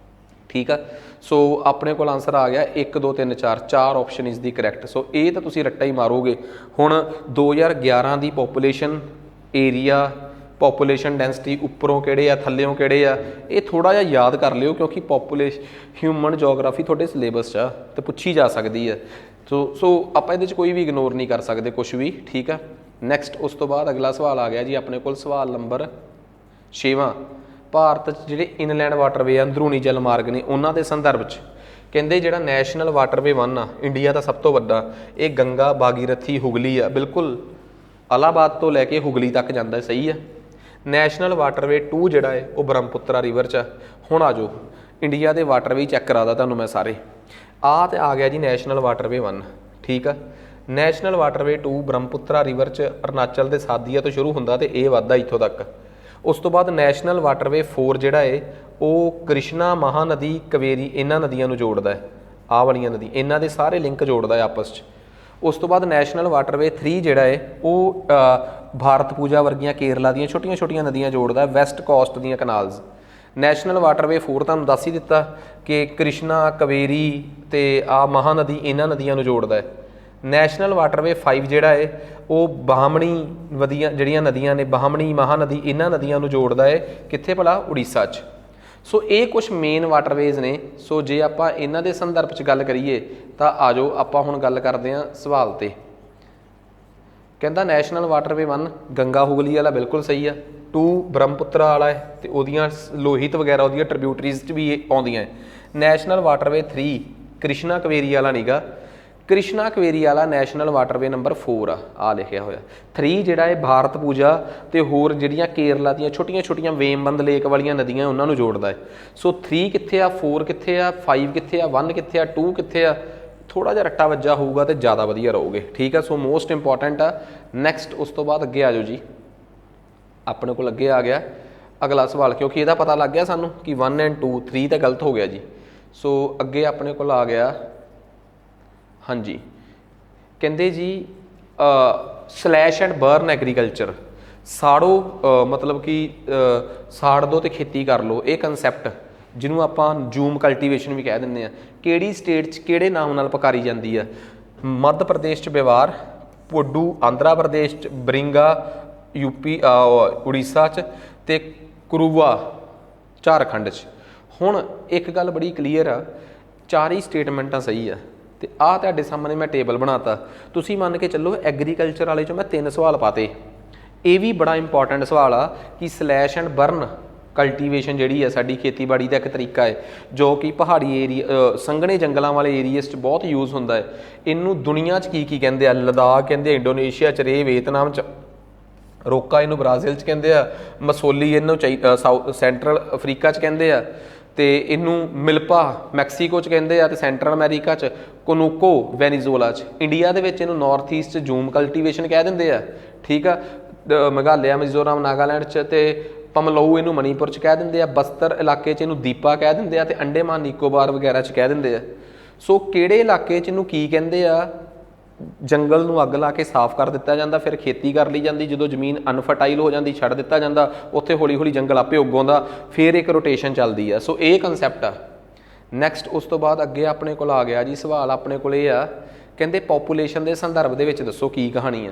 ਠੀਕ ਆ। ਸੋ ਆਪਣੇ ਕੋਲ ਆਂਸਰ ਆ ਗਿਆ 1 2 3 4, 4 ਆਪਸ਼ਨ ਇਜ਼ ਦੀ ਕਰੈਕਟ। ਸੋ ਇਹ ਤਾਂ ਤੁਸੀਂ ਰੱਟਾ ਹੀ ਮਾਰੋਗੇ। ਹੁਣ 2011 ਦੀ ਪੋਪੂਲੇਸ਼ਨ ਏਰੀਆ, ਪੋਪੂਲੇਸ਼ਨ ਡੈਂਸਿਟੀ ਉੱਪਰੋਂ ਕਿਹੜੇ ਆ, ਥੱਲਿਓਂ ਕਿਹੜੇ ਆ, ਇਹ ਥੋੜ੍ਹਾ ਜਿਹਾ ਯਾਦ ਕਰ ਲਿਓ, ਕਿਉਂਕਿ ਹਿਊਮਨ ਜੋਗਰਾਫੀ ਤੁਹਾਡੇ ਸਿਲੇਬਸ 'ਚ ਆ ਅਤੇ ਪੁੱਛੀ ਜਾ ਸਕਦੀ ਹੈ। ਸੋ ਆਪਾਂ ਇਹਦੇ 'ਚ ਕੋਈ ਵੀ ਇਗਨੋਰ ਨਹੀਂ ਕਰ ਸਕਦੇ ਕੁਛ ਵੀ, ਠੀਕ ਆ। ਨੈਕਸਟ ਉਸ ਤੋਂ ਬਾਅਦ ਅਗਲਾ ਸਵਾਲ ਆ ਗਿਆ ਜੀ ਆਪਣੇ ਕੋਲ, ਸਵਾਲ ਨੰਬਰ 6ਵਾਂ। ਭਾਰਤ 'ਚ ਜਿਹੜੇ ਇਨਲੈਂਡ ਵਾਟਰਵੇ, ਅੰਦਰੂਨੀ ਜਲ ਮਾਰਗ ਨੇ, ਉਹਨਾਂ ਦੇ ਸੰਦਰਭ 'ਚ ਕਹਿੰਦੇ ਜਿਹੜਾ ਨੈਸ਼ਨਲ ਵਾਟਰਵੇ 1 ਆ ਇੰਡੀਆ ਦਾ ਸਭ ਤੋਂ ਵੱਡਾ, ਇਹ ਗੰਗਾ, ਭਾਗੀਰਥੀ, ਹੁਗਲੀ ਆ। ਬਿਲਕੁਲ ਇਲਾਹਾਬਾਦ ਤੋਂ ਲੈ ਕੇ ਹੁਗਲੀ ਤੱਕ ਜਾਂਦਾ, ਸਹੀ ਆ। ਨੈਸ਼ਨਲ ਵਾਟਰਵੇ 2 ਜਿਹੜਾ ਹੈ ਉਹ ਬ੍ਰਹਮਪੁੱਤਰਾ ਰਿਵਰ 'ਚ ਆ। ਹੁਣ ਆ ਜਾਓ ਇੰਡੀਆ ਦੇ ਵਾਟਰਵੇ ਚੈੱਕ ਕਰਾ ਦਾ ਤੁਹਾਨੂੰ ਮੈਂ ਸਾਰੇ। ਆਹ ਤੇ ਆ ਗਿਆ ਜੀ ਨੈਸ਼ਨਲ ਵਾਟਰਵੇ 1, ਠੀਕ ਆ। ਨੈਸ਼ਨਲ ਵਾਟਰਵੇ 2 ਬ੍ਰਹਮਪੁੱਤਰਾ ਰਿਵਰ 'ਚ ਅਰੁਣਾਚਲ ਦੇ ਸਾਦੀਆ ਤੋਂ ਸ਼ੁਰੂ ਹੁੰਦਾ ਤੇ ਇਹ ਵੱਧਦਾ ਇੱਥੋਂ ਤੱਕ। उस तो बाद नैशनल वाटरवे 4 ਜਿਹੜਾ है ਉਹ ਕ੍ਰਿਸ਼ਨਾ ਮਹਾਨਦੀ ਕਾਵੇਰੀ ਇਹਨਾਂ ਨਦੀਆਂ ਨੂੰ ਜੋੜਦਾ ਹੈ। ਆਹ ਵਾਲੀਆਂ ਨਦੀ ਇਹਨਾਂ ਦੇ ਸਾਰੇ ਲਿੰਕ ਜੋੜਦਾ ਹੈ ਆਪਸ 'ਚ। ਉਸ ਤੋਂ ਬਾਅਦ ਨੈਸ਼ਨਲ ਵਾਟਰਵੇ 3 ਜਿਹੜਾ ਹੈ ਉਹ ਭਾਰਤ ਪੂਜਾ ਵਰਗੀਆਂ ਕੇਰਲਾ ਦੀਆਂ ਛੋਟੀਆਂ ਛੋਟੀਆਂ ਨਦੀਆਂ ਜੋੜਦਾ, ਵੈਸਟ ਕੋਸਟ ਦੀਆਂ ਕਨਾਲਸ। ਨੈਸ਼ਨਲ ਵਾਟਰਵੇ 4 ਤੁਹਾਨੂੰ ਦੱਸ ਹੀ ਦਿੱਤਾ ਕਿ ਕ੍ਰਿਸ਼ਨਾ ਕਾਵੇਰੀ ਅਤੇ ਆਹ ਮਹਾਨਦੀ ਇਹਨਾਂ ਨਦੀਆਂ ਨੂੰ ਜੋੜਦਾ ਹੈ। ਨੈਸ਼ਨਲ ਵਾਟਰਵੇ 5 ਜਿਹੜਾ ਹੈ ਉਹ ਬਾਹਮਣੀ ਜਿਹੜੀਆਂ ਨਦੀਆਂ ਨੇ, ਬਾਹਮਣੀ ਮਹਾਨਦੀ ਇਹਨਾਂ ਨਦੀਆਂ ਨੂੰ ਜੋੜਦਾ ਹੈ। ਕਿੱਥੇ ਭਲਾ? ਉੜੀਸਾ 'ਚ। ਸੋ ਇਹ ਕੁਛ ਮੇਨ ਵਾਟਰਵੇਜ਼ ਨੇ। ਸੋ ਜੇ ਆਪਾਂ ਇਹਨਾਂ ਦੇ ਸੰਦਰਭ 'ਚ ਗੱਲ ਕਰੀਏ ਤਾਂ ਆ ਜਾਓ ਆਪਾਂ ਹੁਣ ਗੱਲ ਕਰਦੇ ਹਾਂ ਸਵਾਲ 'ਤੇ। ਕਹਿੰਦਾ ਨੈਸ਼ਨਲ ਵਾਟਰਵੇ 1 ਗੰਗਾ ਹੁਗਲੀ ਵਾਲਾ ਬਿਲਕੁਲ ਸਹੀ ਆ। 2 ਬ੍ਰਹਮਪੁੱਤਰਾ ਵਾਲਾ ਹੈ ਅਤੇ ਉਹਦੀਆਂ ਲੋਹਿਤ ਵਗੈਰਾ ਉਹਦੀਆਂ ਟ੍ਰਿਬਿਊਟਰੀਜ਼ 'ਚ ਵੀ ਆਉਂਦੀਆਂ ਹੈ। ਨੈਸ਼ਨਲ ਵਾਟਰਵੇ 3 ਕ੍ਰਿਸ਼ਨਾ ਕਾਵੇਰੀ ਵਾਲਾ ਨੀਗਾ। ਕ੍ਰਿਸ਼ਨਾ ਕਾਵੇਰੀ ਵਾਲਾ ਨੈਸ਼ਨਲ ਵਾਟਰਵੇ ਨੰਬਰ 4 ਆ ਲਿਖਿਆ ਹੋਇਆ। 3 ਜਿਹੜਾ ਹੈ ਭਾਰਤ ਪੂਜਾ ਅਤੇ ਹੋਰ ਜਿਹੜੀਆਂ ਕੇਰਲਾ ਦੀਆਂ ਛੋਟੀਆਂ ਛੋਟੀਆਂ ਵੇਮਬੰਦ ਲੇਕ ਵਾਲੀਆਂ ਨਦੀਆਂ ਉਹਨਾਂ ਨੂੰ ਜੋੜਦਾ ਹੈ। ਸੋ 3 ਕਿੱਥੇ ਆ, 4 ਕਿੱਥੇ ਆ, 5 ਕਿੱਥੇ ਆ, 1 ਕਿੱਥੇ ਆ, 2 ਕਿੱਥੇ ਆ? ਥੋੜ੍ਹਾ ਜਿਹਾ ਰੱਟਾ ਵੱਜਾ ਹੋਊਗਾ ਤਾਂ ਜ਼ਿਆਦਾ ਵਧੀਆ ਰਹੋਗੇ। ਠੀਕ ਆ। ਸੋ ਮੋਸਟ ਇੰਪੋਰਟੈਂਟ ਆ। ਨੈਕਸਟ ਉਸ ਤੋਂ ਬਾਅਦ ਅੱਗੇ ਆ ਜਾਓ ਜੀ। ਆਪਣੇ ਕੋਲ ਅੱਗੇ ਆ ਗਿਆ ਅਗਲਾ ਸਵਾਲ, ਕਿਉਂਕਿ ਇਹਦਾ ਪਤਾ ਲੱਗ ਗਿਆ ਸਾਨੂੰ ਕਿ 1 ਐਂਡ 2 3 ਤਾਂ ਗਲਤ ਹੋ ਗਿਆ ਜੀ। ਸੋ ਅੱਗੇ ਆਪਣੇ ਕੋਲ ਆ ਗਿਆ ਹਾਂਜੀ, ਕਹਿੰਦੇ ਜੀ ਸਲੈਸ਼ ਐਂਡ ਬਰਨ ਐਗਰੀਕਲਚਰ, ਸਾੜੋ ਮਤਲਬ ਕਿ ਸਾੜ ਦਿਓ ਅਤੇ ਖੇਤੀ ਕਰ ਲਓ, ਇਹ ਕੰਸੈਪਟ ਜਿਹਨੂੰ ਆਪਾਂ ਜੂਮ ਕਲਟੀਵੇਸ਼ਨ ਵੀ ਕਹਿ ਦਿੰਦੇ ਹਾਂ, ਕਿਹੜੀ ਸਟੇਟ 'ਚ ਕਿਹੜੇ ਨਾਮ ਨਾਲ ਪੁਕਾਰੀ ਜਾਂਦੀ ਆ? ਮੱਧ ਪ੍ਰਦੇਸ਼ 'ਚ ਬਿਵਾਰ, ਪੁੱਡੂ ਆਂਧਰਾ ਪ੍ਰਦੇਸ਼ 'ਚ, ਬਰਿੰਗਾ ਯੂਪੀ ਉੜੀਸਾ 'ਚ ਅਤੇ ਕਰੂਵਾ ਝਾਰਖੰਡ 'ਚ। ਹੁਣ ਇੱਕ ਗੱਲ ਬੜੀ ਕਲੀਅਰ ਆ, 4 ਹੀ ਸਟੇਟਮੈਂਟਾਂ ਸਹੀ ਆ ਅਤੇ ਆਹ ਤੁਹਾਡੇ ਸਾਹਮਣੇ ਮੈਂ ਟੇਬਲ ਬਣਾਤਾ। ਤੁਸੀਂ ਮੰਨ ਕੇ ਚੱਲੋ ਐਗਰੀਕਲਚਰ ਵਾਲੇ 'ਚੋਂ ਮੈਂ 3 ਸਵਾਲ ਪਾਤੇ। ਇਹ ਵੀ ਬੜਾ ਇੰਪੋਰਟੈਂਟ ਸਵਾਲ ਆ ਕਿ ਸਲੈਸ਼ ਐਂਡ ਬਰਨ ਕਲਟੀਵੇਸ਼ਨ ਜਿਹੜੀ ਹੈ ਸਾਡੀ ਖੇਤੀਬਾੜੀ ਦਾ ਇੱਕ ਤਰੀਕਾ ਹੈ ਜੋ ਕਿ ਪਹਾੜੀ ਏਰੀਆ ਸੰਘਣੇ ਜੰਗਲਾਂ ਵਾਲੇ ਏਰੀਏਜ਼ 'ਚ ਬਹੁਤ ਯੂਜ਼ ਹੁੰਦਾ ਹੈ। ਇਹਨੂੰ ਦੁਨੀਆ 'ਚ ਕੀ ਕਹਿੰਦੇ ਆ? ਲਦਾਖ ਕਹਿੰਦੇ, ਇੰਡੋਨੇਸ਼ੀਆ 'ਚ ਰੇ, ਵੀਅਤਨਾਮ 'ਚ ਰੋਕਾ ਇਹਨੂੰ ਬ੍ਰਾਜ਼ੀਲ 'ਚ ਕਹਿੰਦੇ ਆ, ਮਸੋਲੀ ਇਹਨੂੰ ਸੈਂਟਰਲ ਅਫਰੀਕਾ 'ਚ ਕਹਿੰਦੇ ਆ, ਅਤੇ ਇਹਨੂੰ ਮਿਲਪਾ ਮੈਕਸੀਕੋ 'ਚ ਕਹਿੰਦੇ ਆ, ਅਤੇ ਸੈਂਟਰਲ ਅਮੈਰੀਕਾ 'ਚ ਕੋਨੂਕੋ ਵੈਨੀਜ਼ੂਲਾ 'ਚ। ਇੰਡੀਆ ਦੇ ਵਿੱਚ ਇਹਨੂੰ ਨਾਰਥ ਈਸਟ 'ਚ ਜੂਮ ਕਲਟੀਵੇਸ਼ਨ ਕਹਿ ਦਿੰਦੇ ਆ। ਠੀਕ ਆ। ਮੇਘਾਲਿਆ, ਮਿਜ਼ੋਰਮ, ਨਾਗਾਲੈਂਡ 'ਚ ਅਤੇ ਪਮਲਊ ਇਹਨੂੰ ਮਣੀਪੁਰ 'ਚ ਕਹਿ ਦਿੰਦੇ ਆ। ਬਸਤਰ ਇਲਾਕੇ 'ਚ ਇਹਨੂੰ ਦੀਪਾ ਕਹਿ ਦਿੰਦੇ ਆ, ਅਤੇ ਅੰਡੇਮਾਨ ਨਿਕੋਬਾਰ ਵਗੈਰਾ 'ਚ ਕਹਿ ਦਿੰਦੇ ਆ। ਸੋ ਕਿਹੜੇ ਇਲਾਕੇ 'ਚ ਇਹਨੂੰ ਕੀ ਕਹਿੰਦੇ ਆ? ਜੰਗਲ ਨੂੰ ਅੱਗ ਲਾ ਕੇ ਸਾਫ਼ ਕਰ ਦਿੱਤਾ ਜਾਂਦਾ, ਫਿਰ ਖੇਤੀ ਕਰ ਲਈ ਜਾਂਦੀ। ਜਦੋਂ ਜ਼ਮੀਨ ਅਨਫਰਟਾਈਲ ਹੋ ਜਾਂਦੀ ਛੱਡ ਦਿੱਤਾ ਜਾਂਦਾ, ਉੱਥੇ ਹੌਲੀ ਹੌਲੀ ਜੰਗਲ ਆਪੇ ਉੱਗਾਉਂਦਾ, ਫਿਰ ਇੱਕ ਰੋਟੇਸ਼ਨ ਚੱਲਦੀ ਆ। ਸੋ ਇਹ ਕੰਸੈਪਟ ਆ। ਨੈਕਸਟ ਉਸ ਤੋਂ ਬਾਅਦ ਅੱਗੇ ਆਪਣੇ ਕੋਲ ਆ ਗਿਆ ਜੀ ਸਵਾਲ। ਆਪਣੇ ਕੋਲ ਇਹ ਆ, ਕਹਿੰਦੇ ਪੋਪੂਲੇਸ਼ਨ ਦੇ ਸੰਦਰਭ ਦੇ ਵਿੱਚ ਦੱਸੋ ਕੀ ਕਹਾਣੀ ਆ।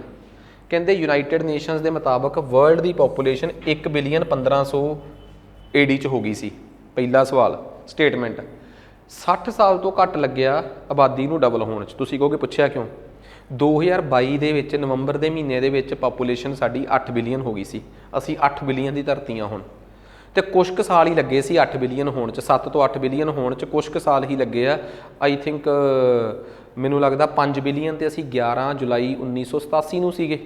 ਕਹਿੰਦੇ ਯੂਨਾਈਟਿਡ ਨੇਸ਼ਨਸ ਦੇ ਮੁਤਾਬਕ ਵਰਲਡ ਦੀ ਪੋਪੂਲੇਸ਼ਨ 1 ਬਿਲੀਅਨ 1500 AD 'ਚ ਹੋ ਗਈ ਸੀ। ਪਹਿਲਾ ਸਵਾਲ ਸਟੇਟਮੈਂਟ। 60 ਸਾਲ ਤੋਂ ਘੱਟ ਲੱਗਿਆ ਆਬਾਦੀ ਨੂੰ ਡਬਲ ਹੋਣ 'ਚ। ਤੁਸੀਂ ਕਹੋਗੇ ਪੁੱਛਿਆ ਕਿਉਂ? 2022 ਦੇ ਵਿੱਚ ਨਵੰਬਰ ਦੇ ਮਹੀਨੇ ਦੇ ਵਿੱਚ ਪਾਪੂਲੇਸ਼ਨ ਸਾਡੀ 8 ਬਿਲੀਅਨ ਹੋ ਗਈ ਸੀ। ਅਸੀਂ 8 ਬਿਲੀਅਨ ਦੀ ਧਰਤੀ ਹਾਂ ਹੁਣ, ਅਤੇ ਕੁਛ ਕੁ ਸਾਲ ਹੀ ਲੱਗੇ ਸੀ 8 ਬਿਲੀਅਨ ਹੋਣ 'ਚ। 7 ਤੋਂ 8 ਬਿਲੀਅਨ ਹੋਣ 'ਚ ਕੁਛ ਕੁ ਸਾਲ ਹੀ ਲੱਗੇ ਆ। ਆਈ ਥਿੰਕ ਮੈਨੂੰ ਲੱਗਦਾ 5 ਬਿਲੀਅਨ 'ਤੇ ਅਸੀਂ 11 ਜੁਲਾਈ 1987 ਨੂੰ ਸੀਗੇ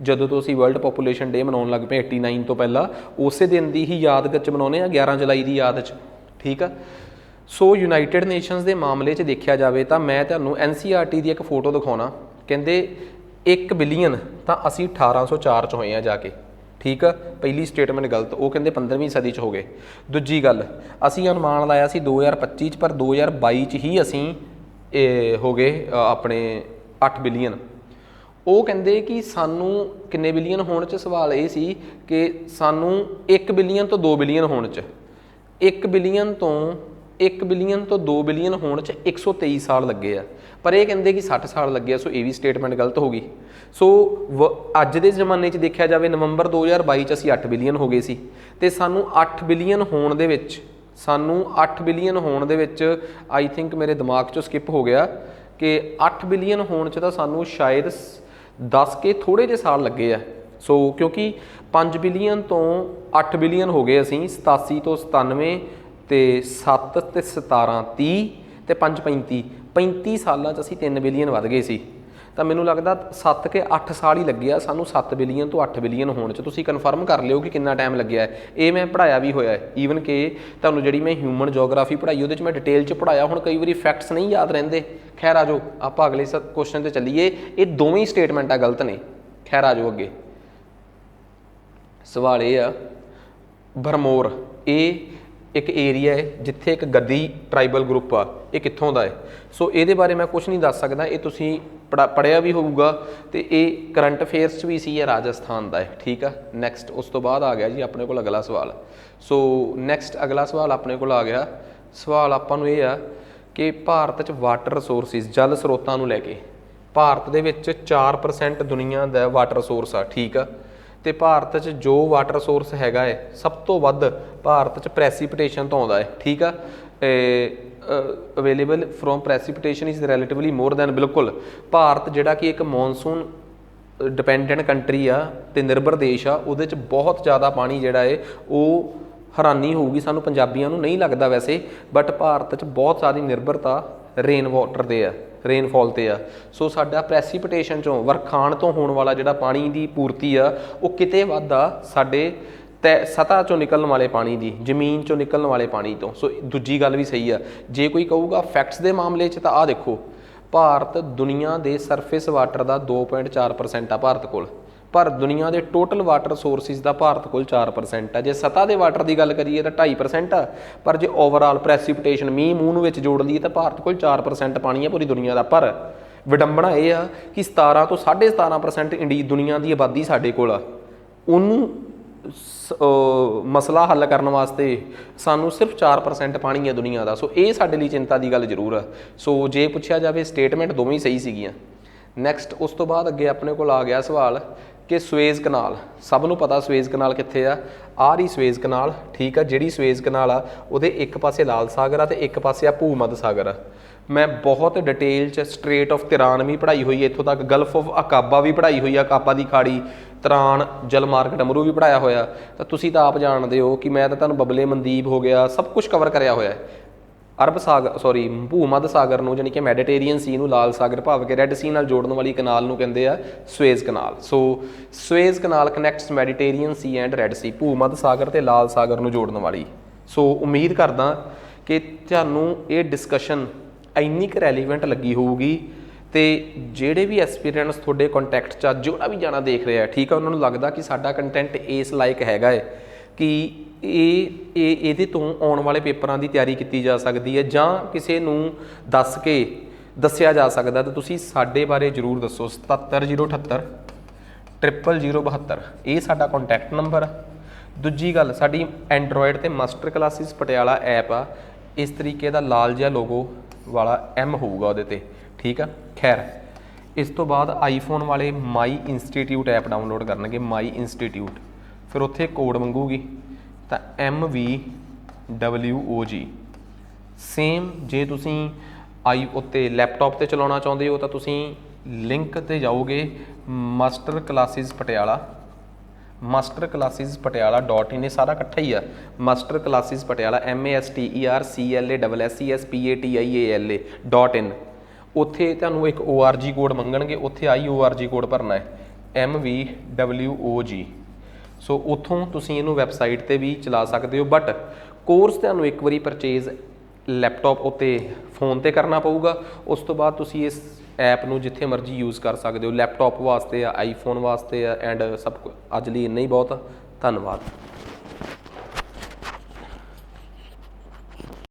ਜਦੋਂ ਤੋਂ ਅਸੀਂ ਵਰਲਡ ਪਾਪੂਲੇਸ਼ਨ ਡੇ ਮਨਾਉਣ ਲੱਗ ਪਏ 89 ਤੋਂ ਪਹਿਲਾਂ। ਉਸੇ ਦਿਨ ਦੀ ਹੀ ਯਾਦ 'ਚ ਮਨਾਉਂਦੇ ਹਾਂ, 11 ਜੁਲਾਈ ਦੀ ਯਾਦ 'ਚ। ਠੀਕ ਆ। ਸੋ ਯੂਨਾਈਟਿਡ ਨੇਸ਼ਨਸ ਦੇ ਮਾਮਲੇ 'ਚ ਦੇਖਿਆ ਜਾਵੇ ਤਾਂ ਮੈਂ ਤੁਹਾਨੂੰ NCERT ਦੀ ਇੱਕ ਫੋਟੋ ਦਿਖਾਉਣਾ। ਕਹਿੰਦੇ 1 ਬਿਲੀਅਨ ਤਾਂ ਅਸੀਂ 1804 'ਚ ਹੋਏ ਹਾਂ ਜਾ ਕੇ। ਠੀਕ ਆ। ਪਹਿਲੀ ਸਟੇਟਮੈਂਟ ਗਲਤ, ਉਹ ਕਹਿੰਦੇ 15ਵੀਂ ਸਦੀ 'ਚ ਹੋ ਗਏ। ਦੂਜੀ ਗੱਲ, ਅਸੀਂ ਅਨੁਮਾਨ ਲਾਇਆ ਸੀ 2025 'ਚ, ਪਰ 2022 'ਚ ਹੀ ਅਸੀਂ ਹੋ ਗਏ ਆਪਣੇ 8 ਬਿਲੀਅਨ। ਉਹ ਕਹਿੰਦੇ ਕਿ ਸਾਨੂੰ ਕਿੰਨੇ ਬਿਲੀਅਨ ਹੋਣ 'ਚ? ਸਵਾਲ ਇਹ ਸੀ ਕਿ ਸਾਨੂੰ 1 ਬਿਲੀਅਨ ਤੋਂ 2 ਬਿਲੀਅਨ ਹੋਣ 'ਚ, 1 ਬਿਲੀਅਨ ਤੋਂ 2 ਬਿਲੀਅਨ ਹੋਣ 'ਚ 123 ਸਾਲ ਲੱਗੇ ਆ, ਪਰ ਇਹ ਕਹਿੰਦੇ ਕਿ 60 ਸਾਲ ਲੱਗੇ ਆ। ਸੋ ਇਹ ਵੀ ਸਟੇਟਮੈਂਟ ਗਲਤ ਹੋ ਗਈ। ਸੋ ਅੱਜ ਦੇ ਜ਼ਮਾਨੇ 'ਚ ਦੇਖਿਆ ਜਾਵੇ ਨਵੰਬਰ 2022 'ਚ ਅਸੀਂ 8 ਬਿਲੀਅਨ ਹੋ ਗਏ ਸੀ, ਅਤੇ ਸਾਨੂੰ 8 ਬਿਲੀਅਨ ਹੋਣ ਦੇ ਵਿੱਚ ਆਈ ਥਿੰਕ ਮੇਰੇ ਦਿਮਾਗ 'ਚੋਂ ਸਕਿਪ ਹੋ ਗਿਆ ਕਿ 8 ਬਿਲੀਅਨ ਹੋਣ 'ਚ ਤਾਂ ਸਾਨੂੰ ਸ਼ਾਇਦ 10 ਕੇ ਥੋੜ੍ਹੇ ਜਿਹੇ ਸਾਲ ਲੱਗੇ ਆ। ਸੋ ਕਿਉਂਕਿ 5 ਬਿਲੀਅਨ ਤੋਂ 8 ਬਿਲੀਅਨ ਹੋ ਗਏ ਅਸੀਂ, 87 ਤੋਂ 97 ਅਤੇ 7 ਅਤੇ 17 30 ਅਤੇ 5 35 ਸਾਲਾਂ 'ਚ ਅਸੀਂ 3 ਬਿਲੀਅਨ ਵੱਧ ਗਏ ਸੀ। ਤਾਂ ਮੈਨੂੰ ਲੱਗਦਾ 7 ਕੇ 8 ਸਾਲ ਹੀ ਲੱਗੇ ਆ ਸਾਨੂੰ 7 ਬਿਲੀਅਨ ਤੋਂ 8 ਬਿਲੀਅਨ ਹੋਣ 'ਚ। ਤੁਸੀਂ ਕਨਫਰਮ ਕਰ ਲਿਓ ਕਿ ਕਿੰਨਾ ਟਾਈਮ ਲੱਗਿਆ ਹੈ। ਇਹ ਮੈਂ ਪੜ੍ਹਾਇਆ ਵੀ ਹੋਇਆ ਹੈ। ਈਵਨ ਕਿ ਤੁਹਾਨੂੰ ਜਿਹੜੀ ਮੈਂ ਹਿਊਮਨ ਜੋਗਰਾਫੀ ਪੜ੍ਹਾਈ ਉਹਦੇ 'ਚ ਮੈਂ ਡਿਟੇਲ 'ਚ ਪੜ੍ਹਾਇਆ। ਹੁਣ ਕਈ ਵਾਰੀ ਫੈਕਟਸ ਨਹੀਂ ਯਾਦ ਰਹਿੰਦੇ। ਖੈਰ ਆ ਜਾਓ ਆਪਾਂ ਅਗਲੇ ਕੁਐਸਚਨ 'ਤੇ ਚੱਲੀਏ। ਇਹ ਦੋਵੇਂ ਸਟੇਟਮੈਂਟਾਂ ਗਲਤ ਨੇ। ਖੈਰ ਆ ਜਾਓ ਅੱਗੇ। ਸਵਾਲ ਇਹ ਆ, ਭਰਮੌਰ, ਇਹ ਇੱਕ ਏਰੀਆ ਹੈ ਜਿੱਥੇ ਇੱਕ ਗੱਦੀ ਟਰਾਈਬਲ ਗਰੁੱਪ ਆ, ਇਹ ਕਿੱਥੋਂ ਦਾ ਹੈ। ਸੋ ਇਹਦੇ ਬਾਰੇ ਮੈਂ ਕੁਝ ਨਹੀਂ ਦੱਸ ਸਕਦਾ, ਇਹ ਤੁਸੀਂ ਪੜ੍ਹਿਆ ਵੀ ਹੋਊਗਾ ਤੇ ਇਹ ਕਰੰਟ ਅਫੇਅਰਸ 'ਚ ਵੀ ਸੀ, ਇਹ ਰਾਜਸਥਾਨ ਦਾ ਹੈ। ਠੀਕ ਆ, ਨੈਕਸਟ ਉਸ ਤੋਂ ਬਾਅਦ ਆ ਗਿਆ ਜੀ ਆਪਣੇ ਕੋਲ ਅਗਲਾ ਸਵਾਲ। ਸੋ ਨੈਕਸਟ ਅਗਲਾ ਸਵਾਲ ਆਪਣੇ ਕੋਲ ਆ ਗਿਆ, ਸਵਾਲ ਆਪਾਂ ਨੂੰ ਇਹ ਆ ਕਿ ਭਾਰਤ 'ਚ ਵਾਟਰ ਰਿਸੋਰਸਿਸ, ਜਲ ਸਰੋਤਾਂ ਨੂੰ ਲੈ ਕੇ ਭਾਰਤ ਦੇ ਵਿੱਚ 4% ਦੁਨੀਆ ਦਾ ਵਾਟਰ ਰਿਸੋਰਸ ਆ। ਠੀਕ ਆ, ਤੇ ਭਾਰਤ 'ਚ ਜੋ ਵਾਟਰ ਸੋਰਸ ਹੈਗਾ ਹੈ ਸਭ ਤੋਂ ਵੱਧ ਭਾਰਤ 'ਚ ਪ੍ਰੈਸੀਪੀਟੇਸ਼ਨ ਤੋਂ ਆਉਂਦਾ ਹੈ। ਠੀਕ ਆ, available from precipitation is relatively more than, ਬਿਲਕੁਲ ਭਾਰਤ ਜਿਹੜਾ ਕਿ ਇੱਕ ਮੌਨਸੂਨ ਡਿਪੈਂਡੈਂਟ ਕੰਟਰੀ ਆ ਤੇ ਨਿਰਭਰ ਦੇਸ਼ ਆ, ਉਹਦੇ 'ਚ ਬਹੁਤ ਜ਼ਿਆਦਾ ਪਾਣੀ ਜਿਹੜਾ ਹੈ ਉਹ ਹੈਰਾਨੀ ਹੋਊਗੀ ਸਾਨੂੰ ਪੰਜਾਬੀਆਂ ਨੂੰ, ਨਹੀਂ ਲੱਗਦਾ ਵੈਸੇ, ਬਟ ਭਾਰਤ 'ਚ ਬਹੁਤ ਸਾਰੀ ਨਿਰਭਰਤਾ ਰੇਨ ਵਾਟਰ ਤੇ ਆ, ਰੇਨਫਾਲ ਤੇ ਆ। ਸੋ ਸਾਡਾ ਪ੍ਰੈਸੀਪੀਟੇਸ਼ਨ ਚੋਂ, ਵਰਖਾਣ ਤੋਂ ਹੋਣ ਵਾਲਾ ਜਿਹੜਾ ਪਾਣੀ ਦੀ ਪੂਰਤੀ ਆ ਉਹ ਕਿਤੇ ਵੱਧ ਆ ਸਾਡੇ ਸਤ੍ਹਾ ਚੋਂ ਨਿਕਲਣ ਵਾਲੇ ਪਾਣੀ ਦੀ, ਜ਼ਮੀਨ ਚੋਂ ਨਿਕਲਣ ਵਾਲੇ ਪਾਣੀ ਤੋਂ। ਸੋ ਦੂਜੀ ਗੱਲ ਵੀ ਸਹੀ ਆ। ਜੇ ਕੋਈ ਕਹੂਗਾ ਫੈਕਟਸ ਦੇ ਮਾਮਲੇ 'ਚ, ਤਾਂ ਆਹ ਦੇਖੋ, ਭਾਰਤ ਦੁਨੀਆ ਦੇ ਸਰਫੇਸ ਵਾਟਰ ਦਾ 2.4% ਆ ਭਾਰਤ ਕੋਲ, ਪਰ ਦੁਨੀਆ ਦੇ ਟੋਟਲ ਵਾਟਰ ਸੋਰਸਿਸ ਦਾ ਭਾਰਤ ਕੋਲ 4% ਆ। ਜੇ ਸਤ੍ਹਾ ਦੇ ਵਾਟਰ ਦੀ ਗੱਲ ਕਰੀਏ ਤਾਂ 2.5% ਆ, ਪਰ ਜੇ ਓਵਰਆਲ ਪ੍ਰੈਸੀਪੀਟੇਸ਼ਨ ਮੀਂਹ ਮੂੰਹ ਨੂੰ ਵਿੱਚ ਜੋੜ ਲਈਏ ਤਾਂ ਭਾਰਤ ਕੋਲ 4% ਪਾਣੀ ਆ ਪੂਰੀ ਦੁਨੀਆ ਦਾ। ਪਰ ਵਿਡੰਬਣਾ ਇਹ ਆ ਕਿ 17 ਤੋਂ 17.5% ਦੁਨੀਆ ਦੀ ਆਬਾਦੀ ਸਾਡੇ ਕੋਲ ਆ, ਉਹਨੂੰ ਮਸਲਾ ਹੱਲ ਕਰਨ ਵਾਸਤੇ ਸਾਨੂੰ ਸਿਰਫ 4% ਪਾਣੀ ਹੈ ਦੁਨੀਆ ਦਾ। ਸੋ ਇਹ ਸਾਡੇ ਲਈ ਚਿੰਤਾ ਦੀ ਗੱਲ ਜ਼ਰੂਰ ਆ। ਸੋ ਜੇ ਪੁੱਛਿਆ ਜਾਵੇ ਸਟੇਟਮੈਂਟ ਦੋਵੇਂ ਹੀ ਸਹੀ ਸੀਗੀਆਂ। ਨੈਕਸਟ ਉਸ ਤੋਂ ਬਾਅਦ ਅੱਗੇ ਆਪਣੇ ਕੋਲ ਆ ਗਿਆ ਸਵਾਲ ਕਿ ਸੁਏਜ਼ ਕਨਾਲ, ਸਭ ਨੂੰ ਪਤਾ ਸੁਏਜ਼ ਕਨਾਲ ਕਿੱਥੇ ਆ, ਆਹ ਰਹੀ ਸੁਏਜ਼ ਕਨਾਲ। ਠੀਕ ਆ, ਜਿਹੜੀ ਸੁਏਜ਼ ਕਨਾਲ ਆ ਉਹਦੇ ਇੱਕ ਪਾਸੇ ਲਾਲ ਸਾਗਰ ਆ ਤੇ ਇੱਕ ਪਾਸੇ ਆ ਭੂ-ਮੱਧ ਸਾਗਰ ਆ। ਮੈਂ ਬਹੁਤ ਡਿਟੇਲ 'ਚ ਸਟ੍ਰੇਟ ਆਫ ਤਿਰਾਨ ਵੀ ਪੜ੍ਹਾਈ ਹੋਈ ਹੈ, ਇੱਥੋਂ ਤੱਕ ਗਲਫ ਆਫ ਅਕਾਬਾ ਵੀ ਪੜ੍ਹਾਈ ਹੋਈ ਆ, ਅਕਾਬਾ ਦੀ ਖਾੜੀ, ਤਰਾਨ, ਜਲਮਾਰਗ, ਡਮਰੂ ਵੀ ਪੜ੍ਹਾਇਆ ਹੋਇਆ। ਤਾਂ ਤੁਸੀਂ ਤਾਂ ਆਪ ਜਾਣਦੇ ਹੋ ਕਿ ਮੈਂ ਤਾਂ ਤੁਹਾਨੂੰ ਬਬਲੇ ਮੰਦੀਪ ਹੋ ਗਿਆ, ਸਭ ਕੁਝ ਕਵਰ ਕਰਿਆ ਹੋਇਆ ਹੈ। ਅਰਬ ਸਾਗਰ, ਸੌਰੀ ਭੂ-ਮੱਧ ਸਾਗਰ ਨੂੰ, ਜਾਣੀ ਕਿ ਮੈਡੀਟੇਰੀਅਨ ਸੀ ਨੂੰ ਲਾਲ ਸਾਗਰ ਭਾਵ ਕਿ ਰੈੱਡ ਸੀ ਨਾਲ ਜੋੜਨ ਵਾਲੀ ਕਨਾਲ ਨੂੰ ਕਹਿੰਦੇ ਆ ਸੁਏਜ਼ ਕਨਾਲ। ਸੋ ਸੁਏਜ਼ ਕਨਾਲ ਕਨੈਕਟਸ ਮੈਡੀਟੇਰੀਅਨ ਸੀ ਐਂਡ ਰੈੱਡ ਸੀ, ਭੂ-ਮੱਧ ਸਾਗਰ ਤੇ ਲਾਲ ਸਾਗਰ ਨੂੰ ਜੋੜਨ ਵਾਲੀ। ਸੋ ਉਮੀਦ ਕਰਦਾ ਕਿ ਤੁਹਾਨੂੰ ਇਹ ਡਿਸਕਸ਼ਨ ਇੰਨੀ ਕੁ ਰੈਲੀਵੈਂਟ ਲੱਗੀ ਹੋਊਗੀ ਤੇ ਜਿਹੜੇ ਵੀ ਐਸਪੀਰੈਂਟਸ ਤੁਹਾਡੇ ਕੰਟੈਕਟ 'ਚ ਜਿਹੜਾ ਵੀ ਜਾਣਾ ਦੇਖ ਰਿਹਾ, ਠੀਕ ਆ, ਉਹਨਾਂ ਨੂੰ ਲੱਗਦਾ ਕਿ ਸਾਡਾ ਕੰਟੈਂਟ ਇਸ ਲਾਇਕ ਹੈਗਾ ਹੈ ਕਿ ਇਹਦੇ ਤੋਂ ਆਉਣ ਵਾਲੇ ਪੇਪਰਾਂ ਦੀ ਤਿਆਰੀ ਕੀਤੀ ਜਾ ਸਕਦੀ ਹੈ ਜਾਂ ਕਿਸੇ ਨੂੰ ਦੱਸਿਆ ਜਾ ਸਕਦਾ, ਤਾਂ ਤੁਸੀਂ ਸਾਡੇ ਬਾਰੇ ਜ਼ਰੂਰ ਦੱਸੋ। 77078 00072, ਇਹ ਸਾਡਾ ਕੰਟੈਕਟ ਨੰਬਰ ਆ। ਦੂਜੀ ਗੱਲ, ਸਾਡੀ ਐਂਡਰੋਇਡ ਤੇ ਮਾਸਟਰ ਕਲਾਸਿਸ ਪਟਿਆਲਾ ਐਪ ਆ, ਇਸ ਤਰੀਕੇ ਦਾ ਲਾਲ ਜਿਹਾ ਲੋਗੋ ਵਾਲਾ M ਹੋਊਗਾ ਉਹਦੇ ਤੇ। ਠੀਕ ਆ, ਖੈਰ ਇਸ ਤੋਂ ਬਾਅਦ ਆਈਫੋਨ ਵਾਲੇ ਮਾਈ ਇੰਸਟੀਟਿਊਟ ਐਪ ਡਾਊਨਲੋਡ ਕਰਨਗੇ, ਮਾਈ ਇੰਸਟੀਟਿਊਟ, ਫਿਰ ਉੱਥੇ ਕੋਡ ਮੰਗੂਗੀ ਤਾਂ MVWOG। ਸੇਮ ਜੇ ਤੁਸੀਂ ਉੱਤੇ ਲੈਪਟਾਪ ਤੇ ਚਲਾਉਣਾ ਚਾਹੁੰਦੇ ਹੋ ਤਾਂ ਤੁਸੀਂ ਲਿੰਕ ਤੇ ਜਾਓਗੇ ਮਾਸਟਰ ਕਲਾਸਿਸ ਪਟਿਆਲਾ masterclassespatiala.in, ਇਹ ਸਾਰਾ ਇਕੱਠਾ ਹੀ ਆ, ਮਾਸਟਰ ਕਲਾਸਿਸ ਪਟਿਆਲਾ masterclassespatiala.in। ਉੱਥੇ ਤੁਹਾਨੂੰ ਇੱਕ ORG ਕੋਡ ਮੰਗਣਗੇ, ਉੱਥੇ ORG ਕੋਡ ਭਰਨਾ ਹੈ MVWOG। ਸੋ ਉੱਥੋਂ ਤੁਸੀਂ ਇਹਨੂੰ ਵੈਬਸਾਈਟ 'ਤੇ ਵੀ ਚਲਾ ਸਕਦੇ ਹੋ, ਬਟ ਕੋਰਸ ਤੁਹਾਨੂੰ ਇੱਕ ਵਾਰੀ ਪਰਚੇਜ਼ ਲੈਪਟਾਪ ਉੱਤੇ ਫੋਨ 'ਤੇ ਕਰਨਾ ਪਊਗਾ। ਉਸ ਤੋਂ ਬਾਅਦ ਤੁਸੀਂ ਇਸ ਐਪ ਨੂੰ ਜਿੱਥੇ ਮਰਜ਼ੀ ਯੂਜ਼ ਕਰ ਸਕਦੇ ਹੋ, ਲੈਪਟਾਪ ਵਾਸਤੇ ਆ, ਆਈਫੋਨ ਵਾਸਤੇ ਆ, ਐਂਡ ਸਭ ਕੁਝ। ਅੱਜ ਲਈ ਇੰਨਾ ਹੀ ਬਹੁਤ ਆ, ਧੰਨਵਾਦ।